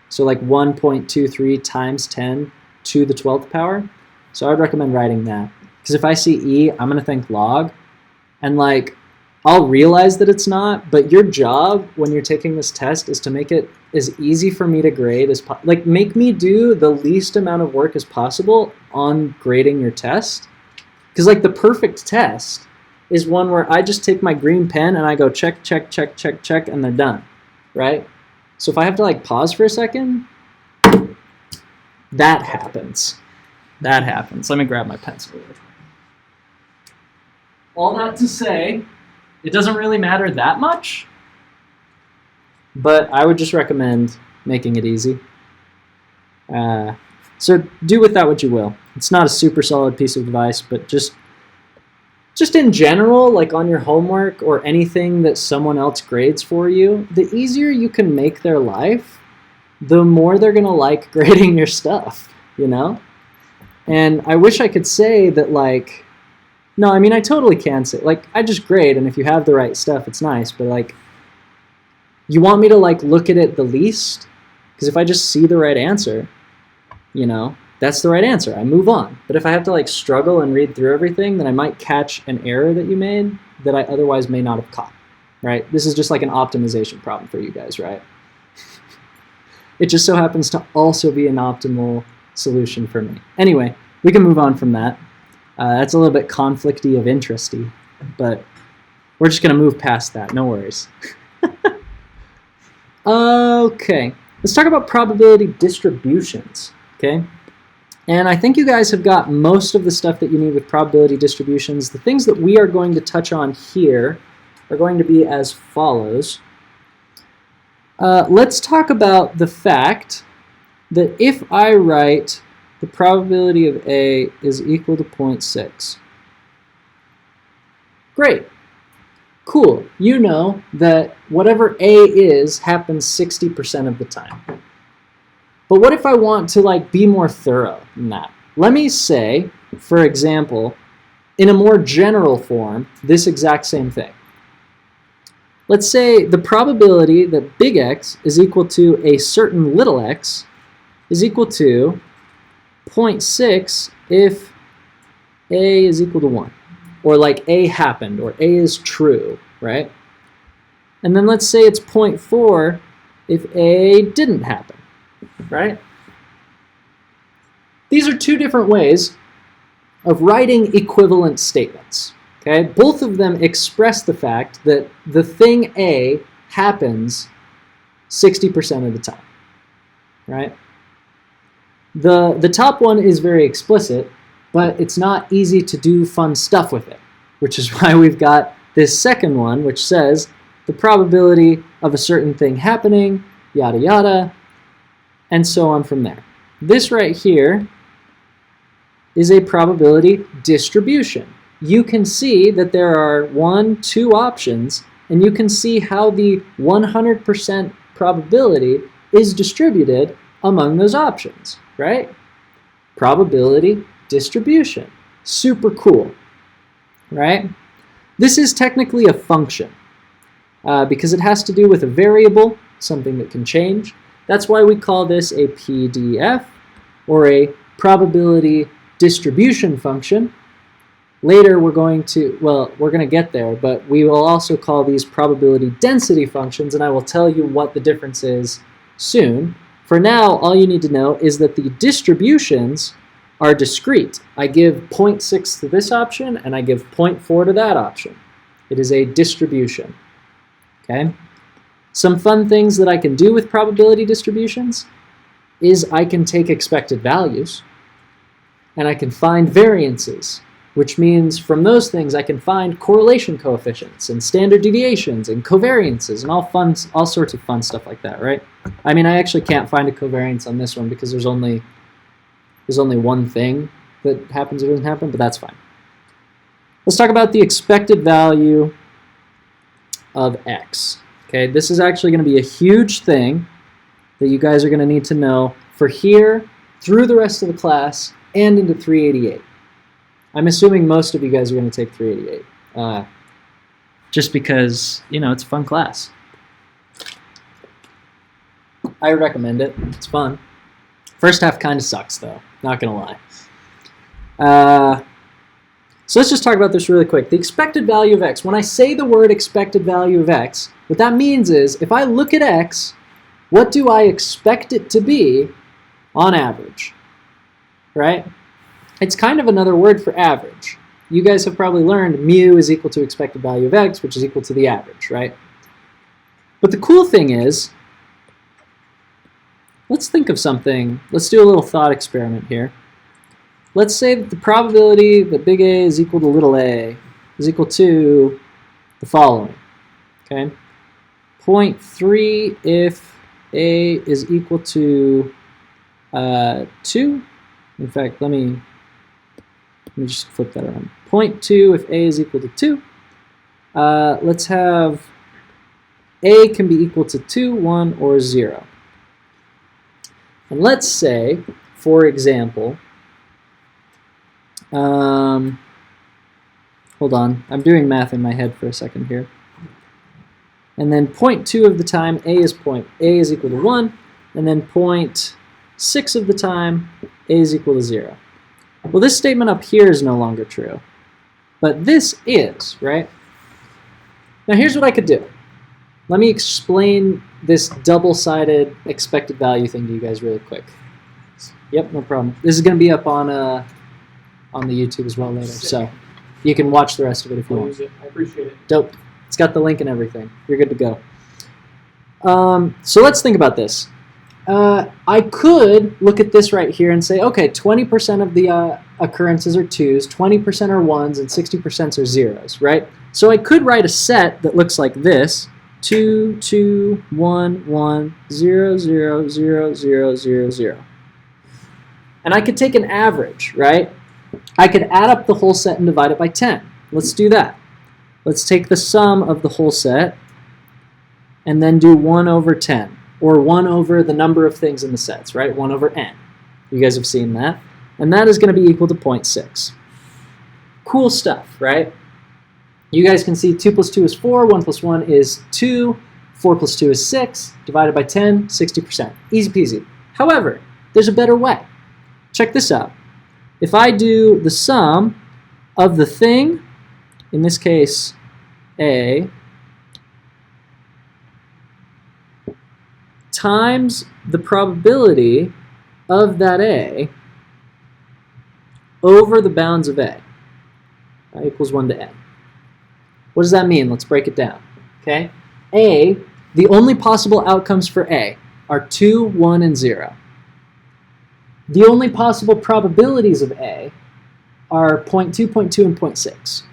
so like 1.23 times 10 to the 12th power. So I would recommend writing that. Because if I see E, I'm going to think log. And like, I'll realize that it's not, but your job when you're taking this test is to make it as easy for me to grade as like make me do the least amount of work as possible on grading your test. Because like the perfect test is one where I just take my green pen and I go check, check, check, check, check, and they're done, right? So if I have to like pause for a second, that happens. That happens. Let me grab my pencil. All that to say, it doesn't really matter that much, but I would just recommend making it easy. So do with that what you will. It's not a super solid piece of advice, but just in general, like on your homework or anything that someone else grades for you, the easier you can make their life, the more they're gonna like grading your stuff, And I wish I could say that like, no, I mean, I totally can say, like, I just grade, and if you have the right stuff, it's nice, but like, you want me to like look at it the least? Because if I just see the right answer, that's the right answer. I move on. But if I have to like struggle and read through everything, then I might catch an error that you made that I otherwise may not have caught, right? This is just like an optimization problem for you guys, right? It just so happens to also be an optimal solution for me. Anyway, we can move on from that. That's a little bit conflicty of interesty, but we're just going to move past that. No worries. Okay, let's talk about probability distributions, okay? And I think you guys have got most of the stuff that you need with probability distributions. The things that we are going to touch on here are going to be as follows. Let's talk about the fact that if I write the probability of A is equal to 0.6. Great. Cool. You know that whatever A is happens 60% of the time. But what if I want to like be more thorough than that? Let me say, for example, in a more general form, this exact same thing. Let's say the probability that big X is equal to a certain little x is equal to 0.6 if A is equal to 1. Or like A happened, or A is true, right? And then let's say it's 0.4 if A didn't happen, right? These are two different ways of writing equivalent statements. Okay? Both of them express the fact that the thing A happens 60% of the time, right? The top one is very explicit, but it's not easy to do fun stuff with it, which is why we've got this second one, which says the probability of a certain thing happening, yada yada, and so on from there. This right here is a probability distribution. You can see that there are 2 options, and you can see how the 100% probability is distributed among those options, right? Probability distribution. Super cool, right? This is technically a function because it has to do with a variable, something that can change. That's why we call this a PDF, or a probability distribution function. Later we're going to get there, but we will also call these probability density functions, and I will tell you what the difference is soon. For now, all you need to know is that the distributions are discrete. I give 0.6 to this option, and I give 0.4 to that option. It is a distribution. Okay? Some fun things that I can do with probability distributions is I can take expected values, and I can find variances, which means from those things I can find correlation coefficients and standard deviations and covariances and all sorts of fun stuff like that, right? I mean, I actually can't find a covariance on this one because there's only one thing that happens or doesn't happen, but that's fine. Let's talk about the expected value of X. Okay, this is actually going to be a huge thing that you guys are going to need to know for here, through the rest of the class, and into 388. I'm assuming most of you guys are going to take 388, just because, you know, it's a fun class. I recommend it. It's fun. First half kind of sucks, though. Not going to lie. So let's just talk about this really quick. The expected value of X. When I say the word expected value of X, what that means is if I look at X, what do I expect it to be on average? Right? It's kind of another word for average. You guys have probably learned mu is equal to expected value of X, which is equal to the average, right? But the cool thing is, let's think of something. Let's do a little thought experiment here. Let's say that the probability that big A is equal to little a is equal to the following, okay? 0.3 if A is equal to 2. In fact, let me just flip that around. 0.2 if A is equal to 2. Let's have A can be equal to 2, 1, or 0. And let's say, for example, hold on, I'm doing math in my head for a second here. And then 0.2 of the time A is equal to 1, and then 0.6 of the time A is equal to 0. Well, this statement up here is no longer true, but this is, right? Now here's what I could do. Let me explain this double-sided expected value thing to you guys really quick. Yep, no problem. This is going to be up on the YouTube as well later, so you can watch the rest of it if you want. Use it. I appreciate it. Dope. It's got the link and everything. You're good to go. So let's think about this. I could look at this right here and say, okay, 20% of the occurrences are 2s, 20% are 1s, and 60% are 0s, right? So I could write a set that looks like this: 2, 2, 1, 1, 0, 0, 0, 0, 0, 0. And I could take an average, right? I could add up the whole set and divide it by 10. Let's do that. Let's take the sum of the whole set and then do 1 over 10. Or 1 over the number of things in the sets, right? 1 over n. You guys have seen that. And that is going to be equal to 0.6. Cool stuff, right? You guys can see 2 plus 2 is 4, 1 plus 1 is 2, 4 plus 2 is 6, divided by 10, 60%. Easy peasy. However, there's a better way. Check this out. If I do the sum of the thing, in this case, A, times the probability of that A over the bounds of A, equals 1 to N. What does that mean? Let's break it down. Okay? A, the only possible outcomes for A are 2, 1, and 0. The only possible probabilities of A are 0.2, 0.2, and 0.6.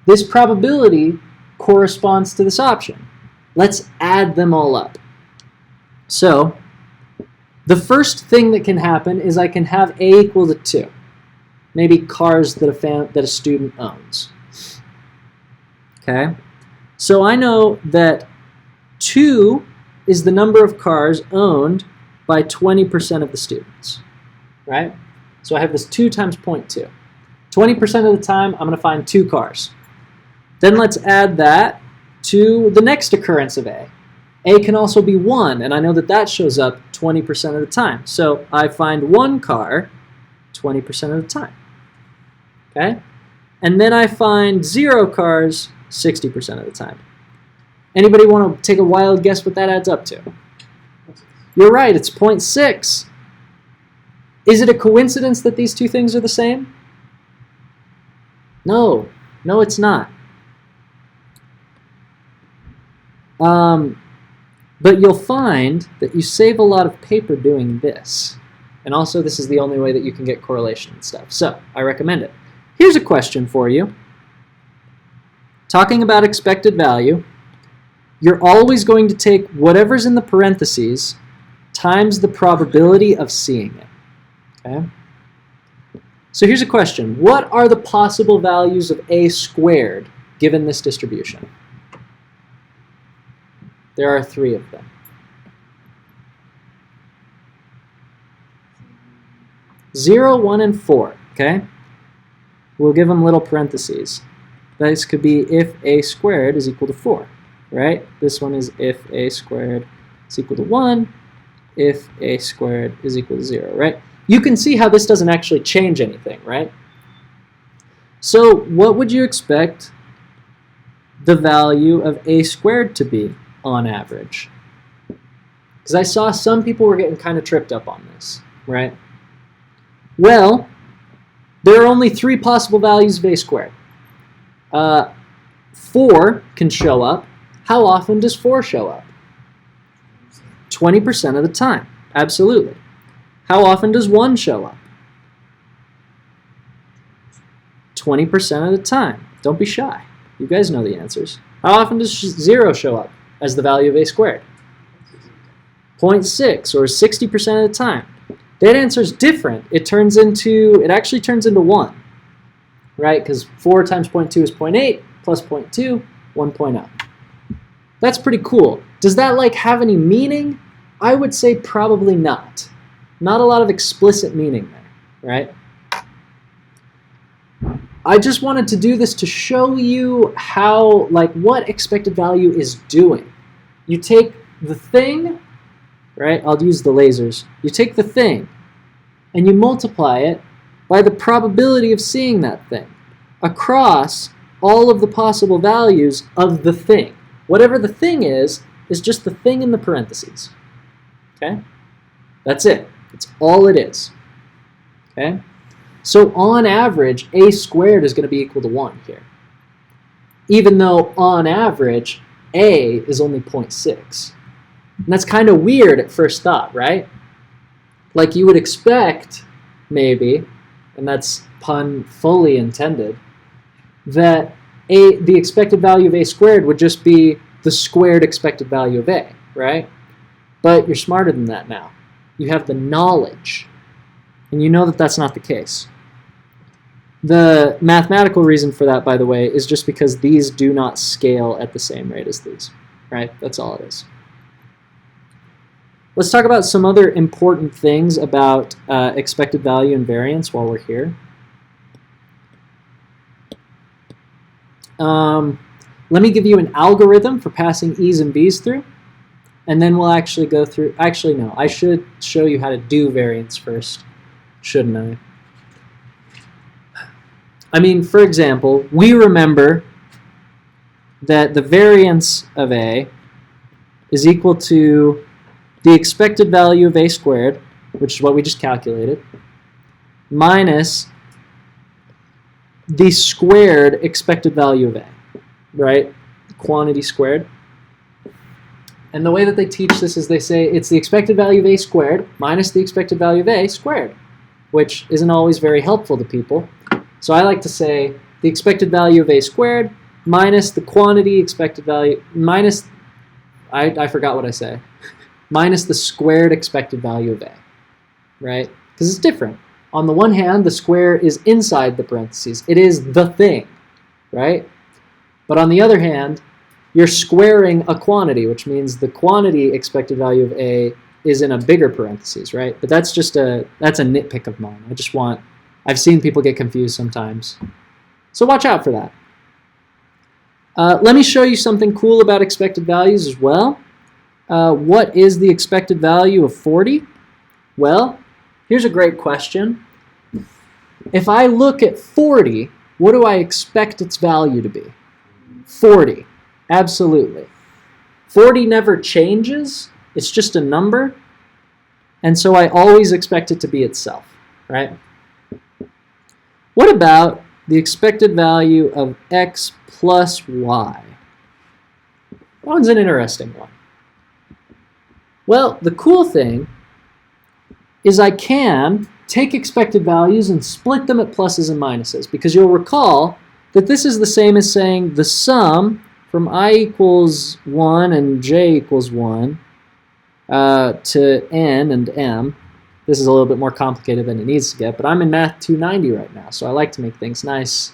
This probability corresponds to this option. Let's add them all up. So, the first thing that can happen is I can have A equal to 2. Maybe cars that a student owns. Okay? So I know that 2 is the number of cars owned by 20% of the students. Right? So I have this 2 times 0.2. 20% of the time, I'm going to find 2 cars. Then let's add that to the next occurrence of A. A can also be 1, and I know that that shows up 20% of the time. So I find 1 car 20% of the time. Okay? And then I find 0 cars 60% of the time. Anybody want to take a wild guess what that adds up to? You're right, it's 0.6. Is it a coincidence that these two things are the same? No, it's not. But you'll find that you save a lot of paper doing this. And also, this is the only way that you can get correlation and stuff. So, I recommend it. Here's a question for you. Talking about expected value, you're always going to take whatever's in the parentheses times the probability of seeing it. Okay? So here's a question. What are the possible values of A squared given this distribution? There are 3 of them. 0, 1, and 4, okay? We'll give them little parentheses. This could be if A squared is equal to 4, right? This one is if A squared is equal to 1, if A squared is equal to 0, right? You can see how this doesn't actually change anything, right? So what would you expect the value of A squared to be on average? Because I saw some people were getting kind of tripped up on this, right? Well, there are only 3 possible values of A squared. 4 can show up. How often does 4 show up? 20% of the time. Absolutely. How often does 1 show up? 20% of the time. Don't be shy. You guys know the answers. How often does 0 show up as the value of A squared? 0.6 or 60% of the time. That answer is different. It actually turns into 1, right? Because 4 times 0.2 is 0.8 plus 0.2, 1.0. That's pretty cool. Does that have any meaning? I would say probably not. Not a lot of explicit meaning there, right? I just wanted to do this to show you how, what expected value is doing. You take the thing, right? I'll use the lasers. You take the thing and you multiply it by the probability of seeing that thing across all of the possible values of the thing. Whatever the thing is just the thing in the parentheses. Okay? That's it. That's all it is. Okay? So on average, A squared is going to be equal to 1 here. Even though on average, A is only 0.6. And that's kind of weird at first thought, right? Like you would expect, maybe, and that's pun fully intended, that the expected value of A squared would just be the squared expected value of A, right? But you're smarter than that now. You have the knowledge, and you know that that's not the case. The mathematical reason for that, by the way, is just because these do not scale at the same rate as these, right? That's all it is. Let's talk about some other important things about expected value and variance while we're here. Let me give you an algorithm for passing E's and B's through, and then we'll actually go through, actually no, I should show you how to do variance first, shouldn't I? I mean, for example, we remember that the variance of A is equal to the expected value of A squared, which is what we just calculated, minus the squared expected value of A, right? Quantity squared. And the way that they teach this is they say it's the expected value of A squared minus the expected value of A squared, which isn't always very helpful to people. So I like to say the expected value of A squared minus the quantity expected value, minus, I forgot what I say, minus the squared expected value of A, right? Because it's different. On the one hand, the square is inside the parentheses. It is the thing, right? But on the other hand, you're squaring a quantity, which means the quantity expected value of A is in a bigger parentheses, right? But that's just that's a nitpick of mine. I've seen people get confused sometimes. So watch out for that. Let me show you something cool about expected values as well. What is the expected value of 40? Well, here's a great question. If I look at 40, what do I expect its value to be? 40, absolutely. 40 never changes, it's just a number, and so I always expect it to be itself, right? What about the expected value of x plus y? That one's an interesting one. Well, the cool thing is I can take expected values and split them at pluses and minuses, because you'll recall that this is the same as saying the sum from I equals 1 and j equals 1 to n and m. This is a little bit more complicated than it needs to get, but I'm in Math 290 right now, so I like to make things nice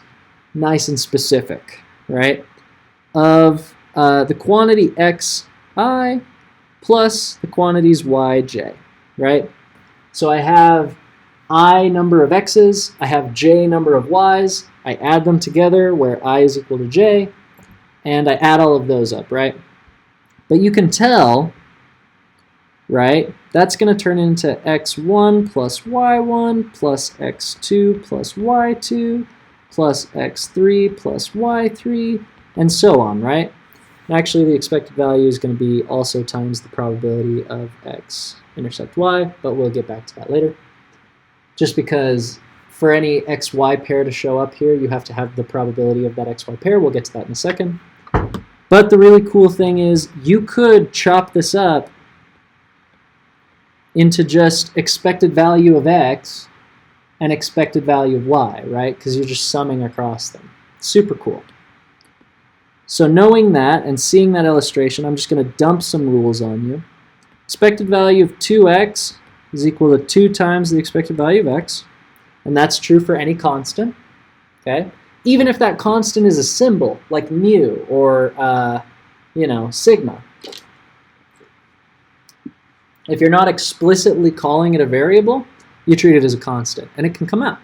and specific, right? Of the quantity xi plus the quantities yj, right? So I have I number of x's, I have j number of y's, I add them together where I is equal to j, and I add all of those up, right? But you can tell, right, that's going to turn into x1 plus y1 plus x2 plus y2 plus x3 plus y3, and so on, right? Actually, the expected value is going to be also times the probability of x intersect y, but we'll get back to that later. Just because for any xy pair to show up here, you have to have the probability of that xy pair. We'll get to that in a second. But the really cool thing is you could chop this up into just expected value of x and expected value of y, right? Because you're just summing across them. Super cool. So knowing that and seeing that illustration, I'm just going to dump some rules on you. Expected value of 2x is equal to 2 times the expected value of x, and that's true for any constant, okay? Even if that constant is a symbol, like mu or, sigma. If you're not explicitly calling it a variable, you treat it as a constant, and it can come out.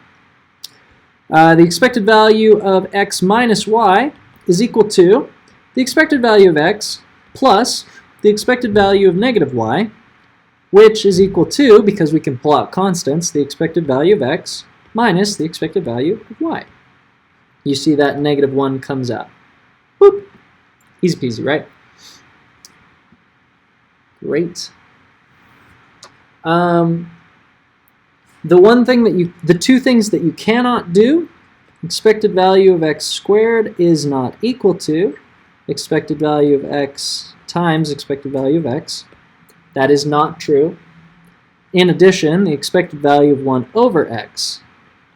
The expected value of x minus y is equal to the expected value of x plus the expected value of negative y, which is equal to, because we can pull out constants, the expected value of x minus the expected value of y. You see that negative 1 comes out. Whoop. Easy peasy, right? Great. The two things that you cannot do, expected value of x squared is not equal to expected value of x times expected value of x. That is not true. In addition, the expected value of 1 over x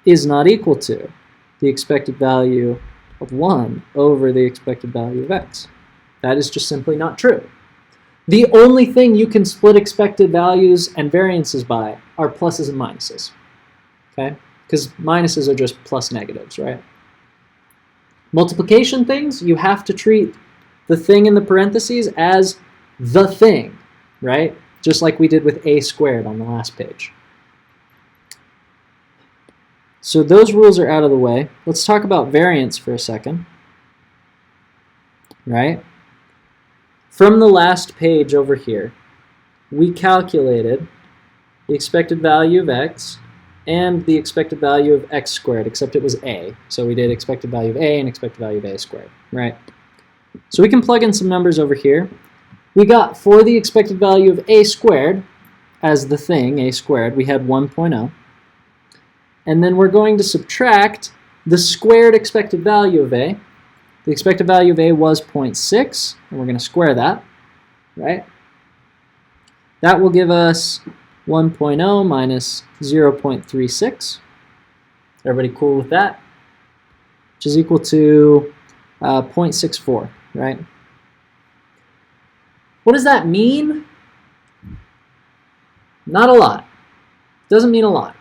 is not equal to the expected value of 1 over the expected value of x. That is just simply not true. The only thing you can split expected values and variances by are pluses and minuses, okay? Because minuses are just plus negatives, right? Multiplication things, you have to treat the thing in the parentheses as the thing, right? Just like we did with a squared on the last page. So those rules are out of the way. Let's talk about variance for a second. right? From the last page over here, we calculated the expected value of x and the expected value of x squared, except it was a. So we did expected value of a and expected value of a squared, right? So we can plug in some numbers over here. We got for the expected value of a squared as the thing, a squared, we had 1.0. And then we're going to subtract the squared expected value of a. The expected value of a was 0.6, and we're going to square that, right? That will give us 1.0 minus 0.36. Everybody cool with that? Which is equal to 0.64, right? What does that mean? Not a lot. Doesn't mean a lot.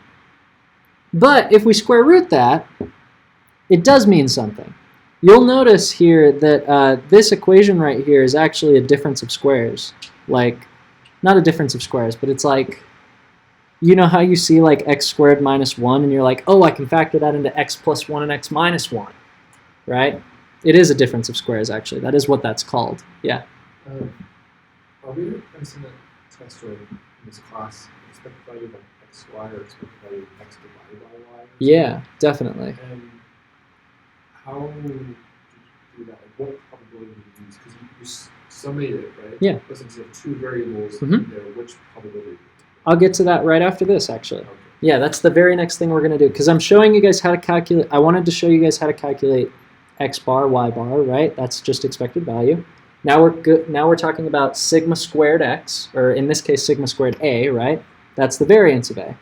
But if we square root that, it does mean something. You'll notice here that this equation right here is actually a difference of squares. Like, not a difference of squares, but it's like, you know how you see like x squared minus 1 and you're like, oh, I can factor that into x plus 1 and x minus 1, right? It is a difference of squares, actually. That is what that's called. Yeah. Are we replacing the test or in this class expected value of x, y, or expected value of x divided by y? Yeah, definitely. And how do you do that? Like, what probability do you use? Because you summate it, right? Yeah. Since you have two variables Mhm. in there, which probability? I'll get to that right after this, actually. Okay. Yeah, that's the very next thing we're going to do, because I'm showing you guys how to calculate. I wanted to show you guys how to calculate x bar, y bar, right? That's just expected value. Now we're talking about sigma squared x, or in this case, sigma squared a, right? That's the variance of a.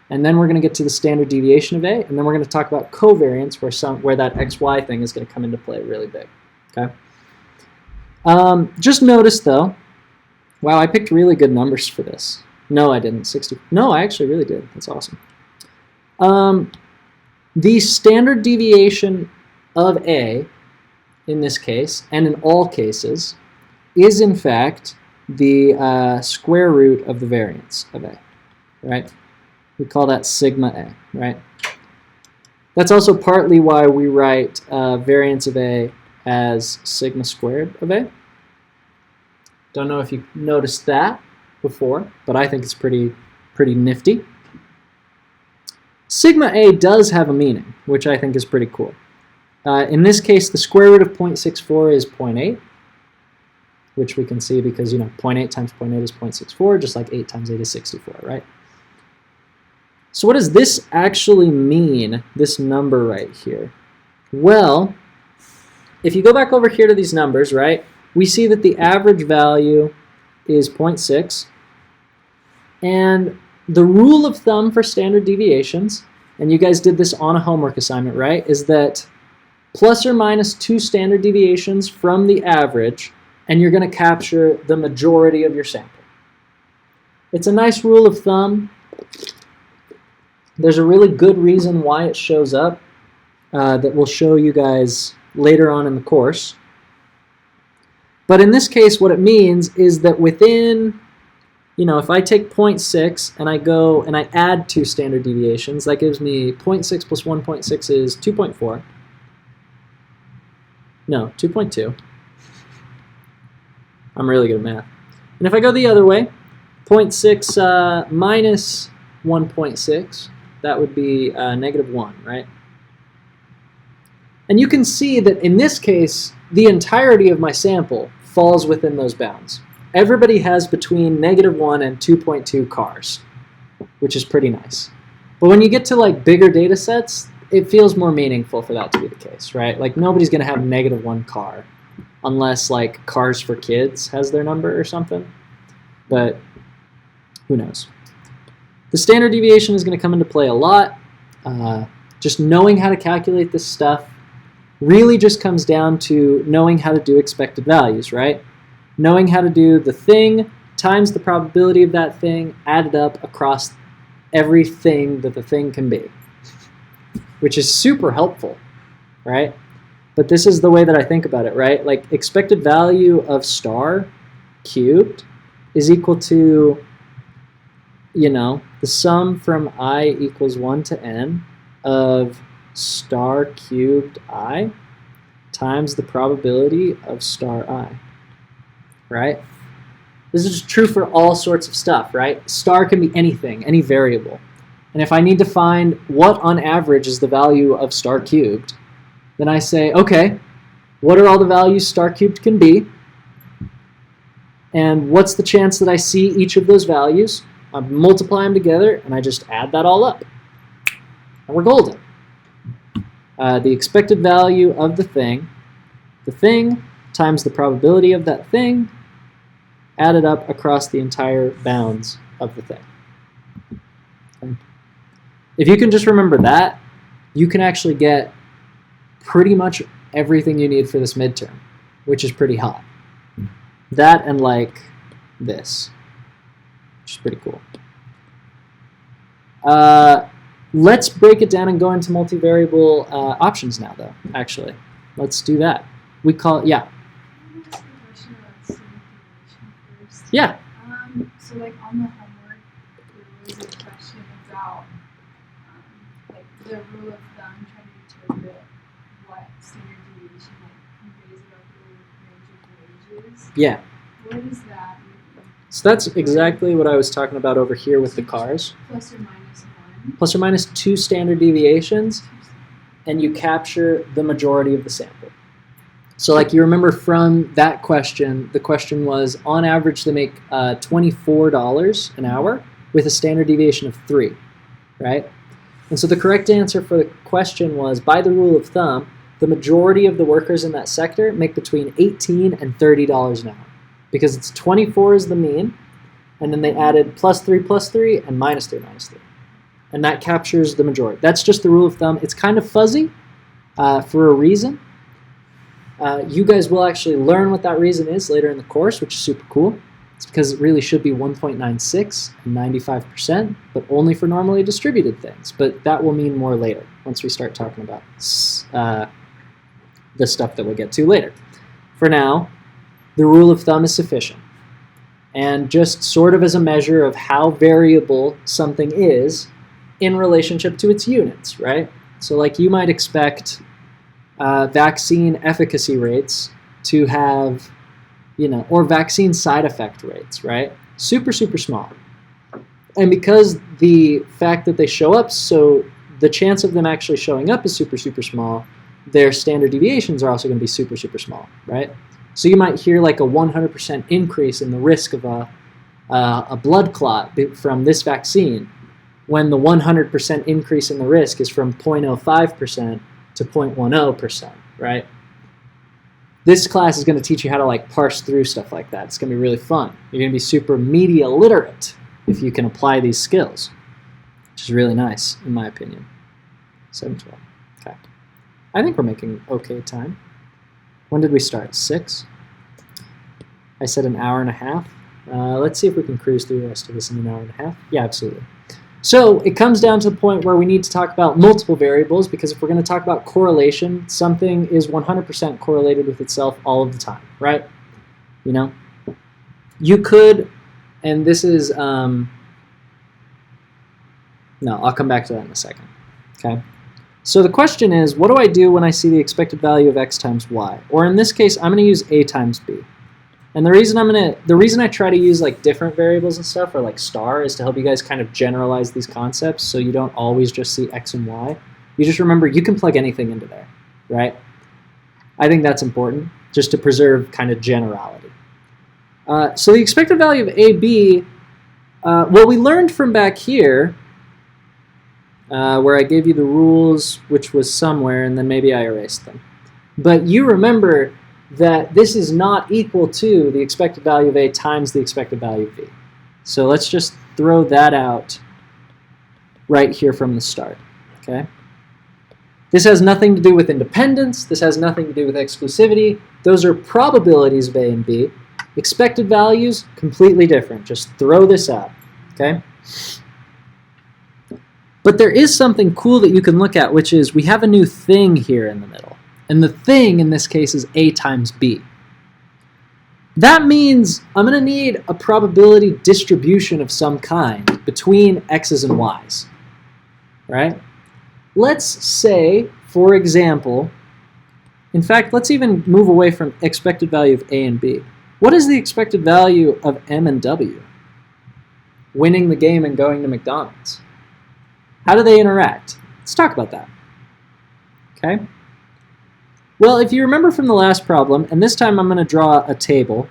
And then we're going to get to the standard deviation of a, and then we're going to talk about covariance, where that xy thing is going to come into play really big. Okay. Just notice though, wow, I picked really good numbers for this. No, I didn't. 60. No, I actually really did. That's awesome. The standard deviation of a, in this case, and in all cases, is in fact the square root of the variance of a, right? We call that sigma a, right? That's also partly why we write variance of a as sigma squared of a. Don't know if you noticed that before, but I think it's pretty nifty. Sigma a does have a meaning, which I think is pretty cool. In this case, the square root of 0.64 is 0.8, which we can see because, you know, 0.8 times 0.8 is 0.64, just like 8 times 8 is 64, right? So what does this actually mean, this number right here? Well, if you go back over here to these numbers, right, we see that the average value is 0.6. And the rule of thumb for standard deviations, and you guys did this on a homework assignment, right, is that plus or minus 2 standard deviations from the average, and you're going to capture the majority of your sample. It's a nice rule of thumb. There's a really good reason why it shows up that we'll show you guys later on in the course. But in this case, what it means is that within, you know, if I take 0.6 and I go and I add 2 standard deviations, that gives me 0.6 plus 1.6 is 2.4. No, 2.2. I'm really good at math. And if I go the other way, 0.6 minus 1.6, that would be negative 1, right? And you can see that in this case, the entirety of my sample falls within those bounds. Everybody has between negative 1 and 2.2 cars, which is pretty nice. But when you get to like bigger data sets, it feels more meaningful for that to be the case, right? Like nobody's going to have negative 1 car unless like Cars for Kids has their number or something. But who knows? The standard deviation is going to come into play a lot. Just knowing how to calculate this stuff really just comes down to knowing how to do expected values, right? Knowing how to do the thing times the probability of that thing added up across everything that the thing can be, which is super helpful, right? But this is the way that I think about it, right? Like expected value of star cubed is equal to, you know, the sum from I equals 1 to n of star cubed I times the probability of star I, right? This is true for all sorts of stuff, right? Star can be anything, any variable. And if I need to find what on average is the value of star cubed, then I say, okay, what are all the values star cubed can be? And what's the chance that I see each of those values? I multiply them together, and I just add that all up. And we're golden. The expected value of the thing times the probability of that thing, added up across the entire bounds of the thing. Okay. If you can just remember that, you can actually get pretty much everything you need for this midterm, which is pretty hot. That and like this, which is pretty cool. Let's break it down and go into multivariable options now, though, actually. Let's do that. We call it, yeah. Can I ask a question about standard deviation first? Yeah. So like on the homework, there was a question about like the rule of thumb, trying to interpret what standard deviation like conveys about the range of wages. Yeah. What is that mean? So that's exactly what I was talking about over here with the cars. Plus or minus 1? Plus or minus 2 standard deviations, and you capture the majority of the sample. So like you remember from that question, the question was, on average they make $24 an hour with a standard deviation of 3, right? And so the correct answer for the question was, by the rule of thumb, the majority of the workers in that sector make between $18 and $30 an hour, because it's 24 is the mean, and then they added plus 3 and minus 3 minus 3. And that captures the majority. That's just the rule of thumb. It's kind of fuzzy for a reason. You guys will actually learn what that reason is later in the course, which is super cool. It's because it really should be 1.96 and 95%, but only for normally distributed things. But that will mean more later, once we start talking about the stuff that we'll get to later. For now, the rule of thumb is sufficient. And just sort of as a measure of how variable something is in relationship to its units, right? So like you might expect vaccine efficacy rates to have, or vaccine side effect rates, right? Super, super small. And because the fact that they show up, so the chance of them actually showing up is super, super small, their standard deviations are also going to be super, super small, right? So you might hear like a 100% increase in the risk of a blood clot from this vaccine, when the 100% increase in the risk is from 0.05% to 0.10%, right? This class is going to teach you how to like parse through stuff like that. It's going to be really fun. You're going to be super media literate if you can apply these skills, which is really nice, in my opinion. 7:12. Okay. I think we're making okay time. When did we start? 6? I said an hour and a half. Let's see if we can cruise through the rest of this in an hour and a half. Yeah, absolutely. So it comes down to the point where we need to talk about multiple variables, because if we're going to talk about correlation, something is 100% correlated with itself all of the time, right? You could, and this is, no, I'll come back to that in a second, okay? So the question is, what do I do when I see the expected value of x times y? Or in this case, I'm going to use a times b. And the reason I try to use like different variables and stuff, or like star, is to help you guys kind of generalize these concepts, so you don't always just see x and y. You just remember you can plug anything into there, right? I think that's important, just to preserve kind of generality. So the expected value of AB, what we learned from back here, where I gave you the rules, which was somewhere, and then maybe I erased them. But you remember that this is not equal to the expected value of A times the expected value of B. So let's just throw that out right here from the start, okay? This has nothing to do with independence. This has nothing to do with exclusivity. Those are probabilities of A and B. Expected values, completely different. Just throw this out, okay? But there is something cool that you can look at, which is we have a new thing here in the middle. And the thing in this case is A times B. That means I'm going to need a probability distribution of some kind between x's and y's, right? Let's say, for example, In fact, let's even move away from expected value of A and B. What is the expected value of M and W? Winning the game and going to McDonald's. How do they interact? Let's talk about that. Okay? Well, if you remember from the last problem, and this time I'm going to draw a table,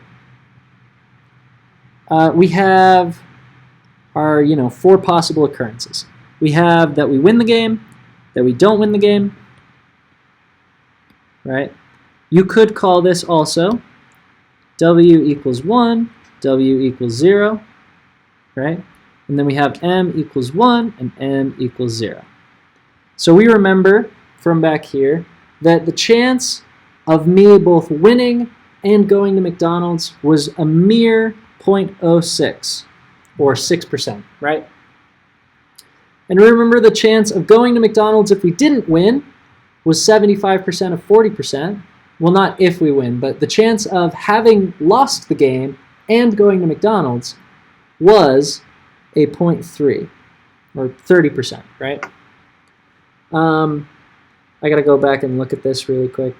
we have our 4 possible occurrences. We have that we win the game, that we don't win the game, right? You could call this also W equals 1, W equals 0, right? And then we have M equals 1 and M equals 0. So we remember from back here that the chance of me both winning and going to McDonald's was a mere 0.06, or 6%, right? And remember the chance of going to McDonald's if we didn't win was 75% of 40%. Well, not if we win, but the chance of having lost the game and going to McDonald's was a 0.3, or 30%, right? I gotta go back and look at this really quick.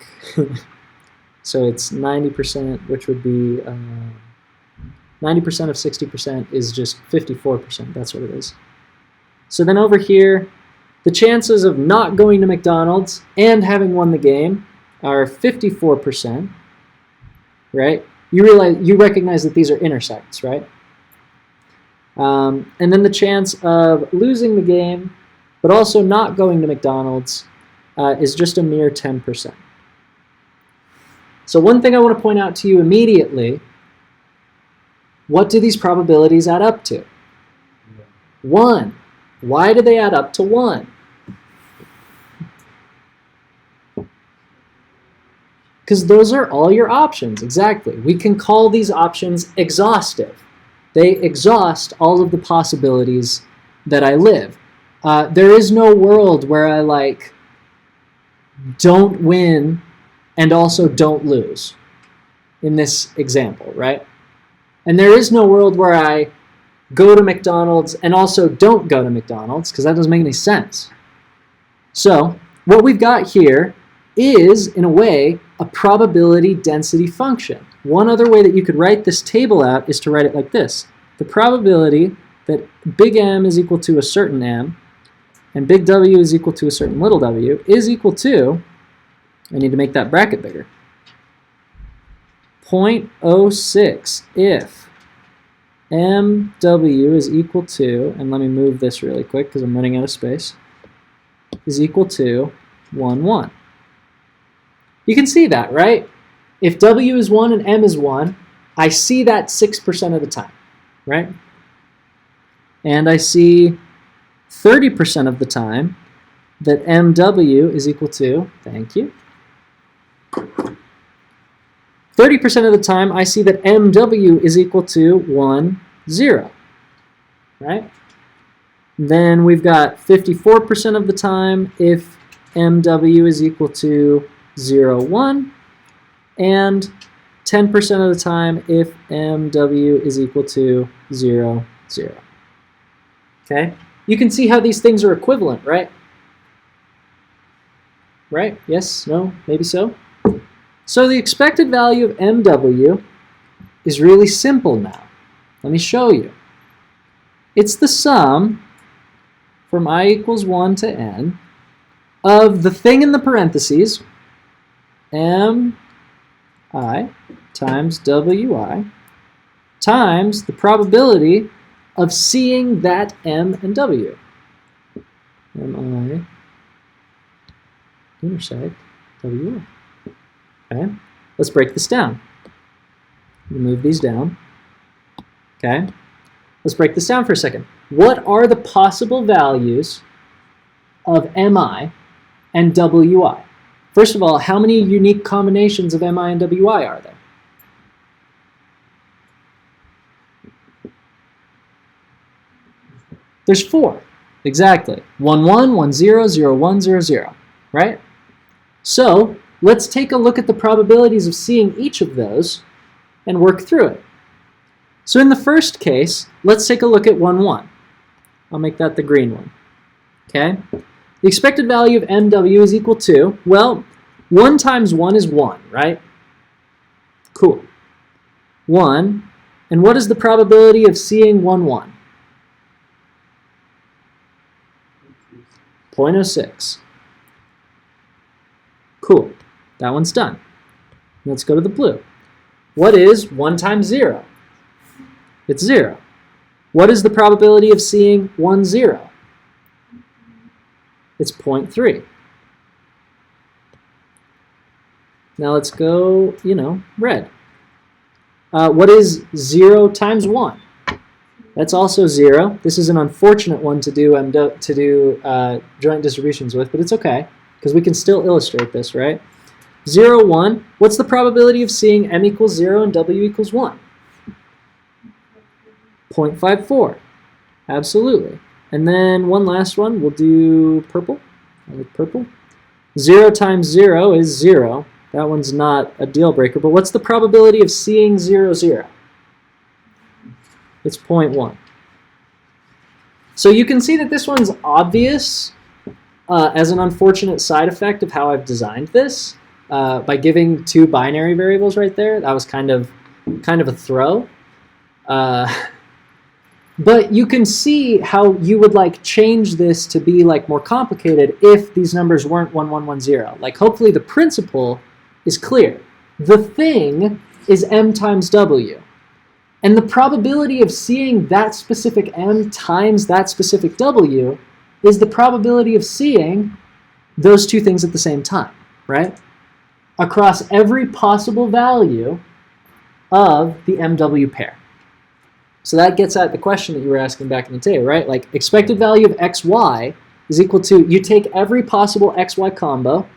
So it's 90%, which would be 90% of 60% is just 54%. That's what it is. So then over here, the chances of not going to McDonald's and having won the game are 54%, right? You recognize that these are intersects, right? And then the chance of losing the game, but also not going to McDonald's, is just a mere 10%. So one thing I want to point out to you immediately, what do these probabilities add up to? 1. Why do they add up to 1? Because those are all your options, exactly. We can call these options exhaustive. They exhaust all of the possibilities that I live. There is no world where I don't win and also don't lose in this example, right? And there is no world where I go to McDonald's and also don't go to McDonald's, because that doesn't make any sense. So what we've got here is, in a way, a probability density function. One other way that you could write this table out is to write it like this. The probability that big M is equal to a certain M and big W is equal to a certain little w is equal to, I need to make that bracket bigger, 0.06 if MW is equal to, and let me move this really quick because I'm running out of space, is equal to 1, 1. You can see that, right? If W is 1 and M is 1, I see that 6% of the time, right? And I see 30% of the time that MW is equal to, thank you, 30% of the time I see that MW is equal to 1, 0, right? Then we've got 54% of the time if MW is equal to 0, 1, and 10% of the time if MW is equal to 0, 0. Okay? You can see how these things are equivalent, right? Right? Yes? No? Maybe so? So the expected value of MW is really simple now. Let me show you. It's the sum from I equals 1 to n of the thing in the parentheses, mi times wi, times the probability of seeing that m and w. Mi intersect wi. Okay, let's break this down. Move these down. Okay, let's break this down for a second. What are the possible values of mi and wi? First of all, how many unique combinations of mi and wi are there? There's 4, exactly. 1, 1, 1, 0, 0, 1, 0, 0, right? So let's take a look at the probabilities of seeing each of those and work through it. So in the first case, let's take a look at 1, 1. I'll make that the green one. Okay? The expected value of MW is equal to, well, 1 times 1 is 1, right? Cool. 1. And what is the probability of seeing 1, 1? 0.06. Cool. That one's done. Let's go to the blue. What is 1 times 0? It's 0. What is the probability of seeing 1, 0? It's 0.3. Now let's go, red. What is 0 times 1? That's also 0. This is an unfortunate one to do joint distributions with, but it's okay, because we can still illustrate this, right? 0, 1. What's the probability of seeing m equals 0 and w equals 1? 0.54. Absolutely. And then one last one. We'll do purple. I like purple. 0 times 0 is 0. That one's not a deal breaker, but what's the probability of seeing 0, 0? It's 0.1. So you can see that this one's obvious as an unfortunate side effect of how I've designed this by giving 2 binary variables right there. That was kind of a throw. But you can see how you would change this to be more complicated if these numbers weren't 1, 1, 1, 0. Hopefully the principle is clear. The thing is m times w. And the probability of seeing that specific m times that specific w is the probability of seeing those 2 things at the same time, right? Across every possible value of the mw pair. So that gets at the question that you were asking back in the day, right? Expected value of xy is equal to, you take every possible xy combo,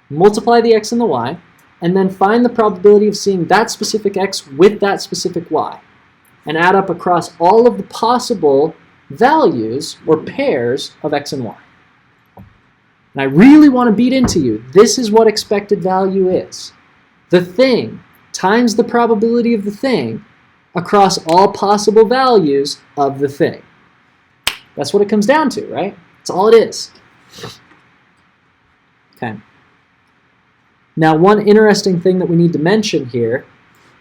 multiply the x and the y, and then find the probability of seeing that specific x with that specific y, and add up across all of the possible values or pairs of x and y. And I really want to beat into you, this is what expected value is. The thing times the probability of the thing across all possible values of the thing. That's what it comes down to, right? That's all it is. Okay. Now, one interesting thing that we need to mention here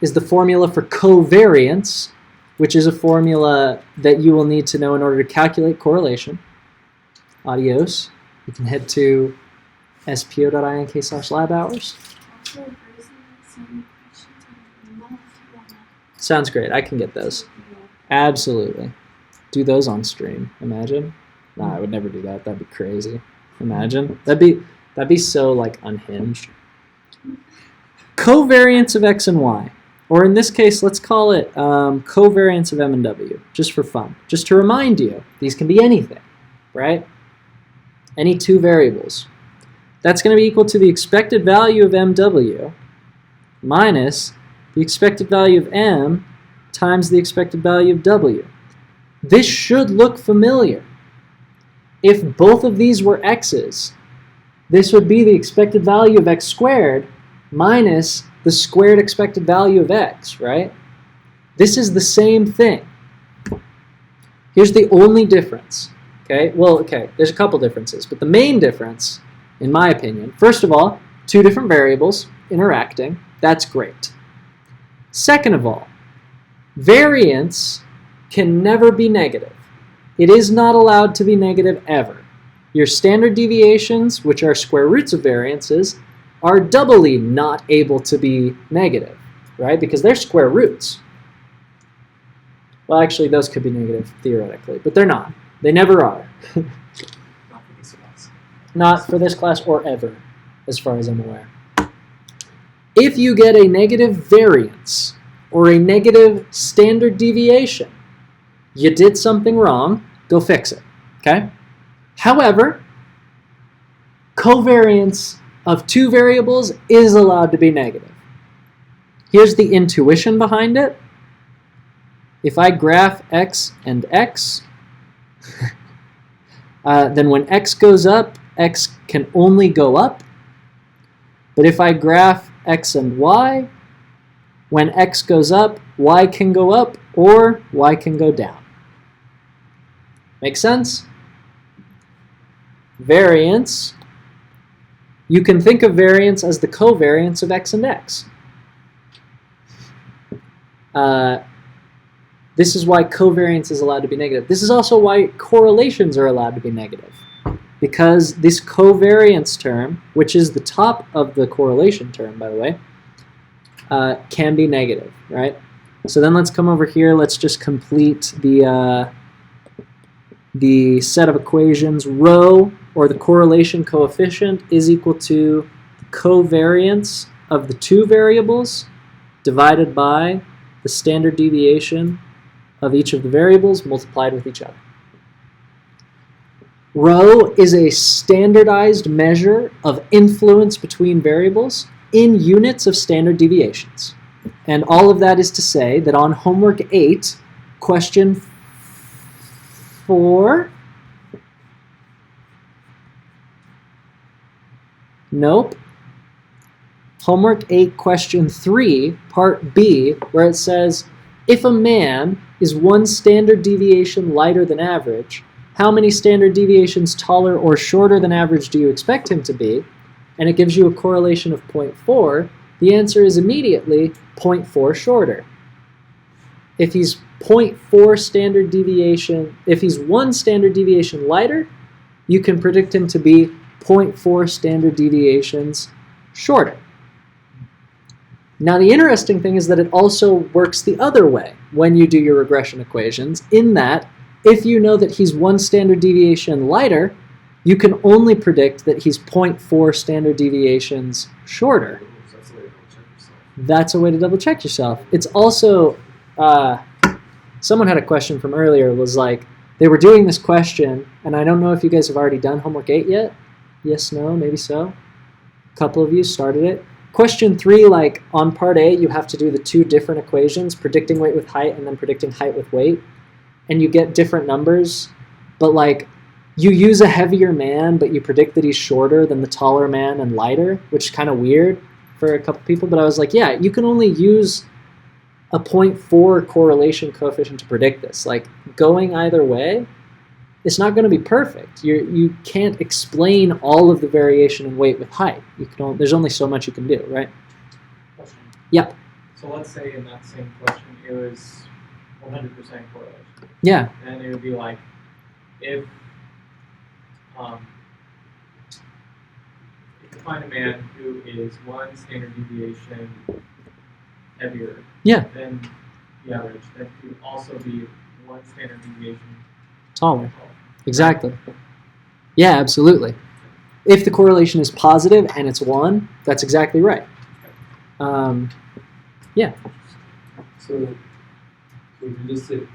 is the formula for covariance, which is a formula that you will need to know in order to calculate correlation. Adios. You can head to spo.ink/lab hours. Sounds great. I can get those. Absolutely. Do those on stream. Imagine. Nah, I would never do that. That'd be crazy. Imagine. That'd be so unhinged. Covariance of x and y, or in this case, let's call it covariance of m and w, just for fun. Just to remind you, these can be anything, right? Any 2 variables. That's going to be equal to the expected value of mw minus the expected value of m times the expected value of w. This should look familiar. If both of these were x's, this would be the expected value of x squared minus the squared expected value of x, right? This is the same thing. Here's the only difference, okay? Well, okay, there's a couple differences, but the main difference, in my opinion, first of all, 2 different variables interacting. That's great. Second of all, variance can never be negative. It is not allowed to be negative ever. Your standard deviations, which are square roots of variances, are doubly not able to be negative, right? Because they're square roots. Well, actually, those could be negative theoretically, but they're not. They never are. Not for this class. Not for this class or ever, as far as I'm aware. If you get a negative variance or a negative standard deviation, you did something wrong, go fix it, okay? However, covariance of 2 variables is allowed to be negative. Here's the intuition behind it. If I graph x and x, then when x goes up, x can only go up. But if I graph x and y, when x goes up, y can go up or y can go down. Make sense? Variance You can think of variance as the covariance of x and x. This is why covariance is allowed to be negative. This is also why correlations are allowed to be negative. Because this covariance term, which is the top of the correlation term, by the way, can be negative, right? So then let's come over here. Let's just complete the set of equations. Rho, or the correlation coefficient, is equal to the covariance of the two variables divided by the standard deviation of each of the variables multiplied with each other. Rho is a standardized measure of influence between variables in units of standard deviations. And all of that is to say that on homework 8, question 4, nope, homework 8, question 3, part B, where it says, if a man is 1 standard deviation lighter than average, how many standard deviations taller or shorter than average do you expect him to be? And it gives you a correlation of 0.4. The answer is immediately 0.4 shorter. If he's 0.4 standard deviation, if he's 1 standard deviation lighter, you can predict him to be 0.4 standard deviations shorter. Now the interesting thing is that it also works the other way when you do your regression equations, in that if you know that he's 1 standard deviation lighter, you can only predict that he's 0.4 standard deviations shorter. That's a way to double check yourself. It's also, someone had a question from earlier, was like, they were doing this question, and I don't know if you guys have already done homework 8 yet. Yes, no, maybe so. A couple of you started it. Question 3, like on part A, you have to do the 2 different equations, predicting weight with height and then predicting height with weight. And you get different numbers, but like you use a heavier man, but you predict that he's shorter than the taller man and lighter, which is kind of weird for a couple people. But I was like, yeah, you can only use a 0.4 correlation coefficient to predict this. Like going either way, it's not going to be perfect. You can't explain all of the variation in weight with height. There's only so much you can do, right? Question. Yep. So let's say in that same question it was 100% correlation. Yeah. And it would be like, if you find a man who is 1 standard deviation heavier than the average, that could also be 1 standard deviation taller. Exactly. Yeah, absolutely. If the correlation is positive and it's 1, that's exactly right. Yeah. So would you just say 0.4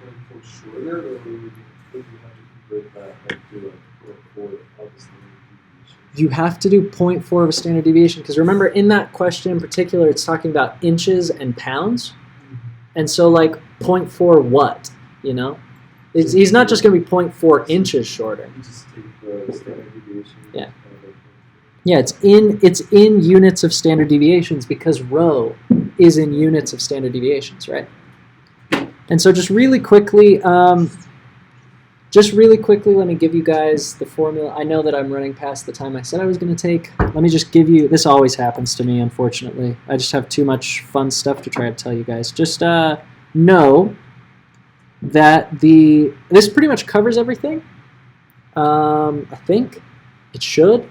shorter, or would you have to convert that like to a 0.4 of the standard deviation? You have to do 0.4 of a standard deviation, because remember in that question in particular, it's talking about inches and pounds. And so like 0.4 what, you know? He's not just going to be 0.4 inches shorter. You just take the standard deviation. Yeah. Yeah, it's in units of standard deviations, because rho is in units of standard deviations, right? And so just really quickly, let me give you guys the formula. I know that I'm running past the time I said I was going to take. Let me just give you, this always happens to me, unfortunately. I just have too much fun stuff to try to tell you guys. Just know that this pretty much covers everything. I think it should.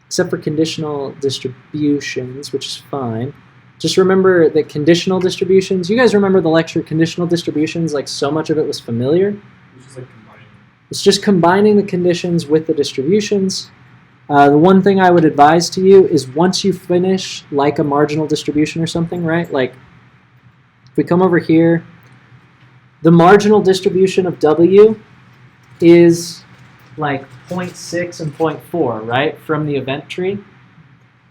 Except for conditional distributions, which is fine. Just remember that conditional distributions, you guys remember the lecture conditional distributions, like so much of it was familiar. It's just combining the conditions with the distributions. The one thing I would advise to you is once you finish like a marginal distribution or something, right? Like if we come over here, the marginal distribution of W is like 0.6 and 0.4, right, from the event tree.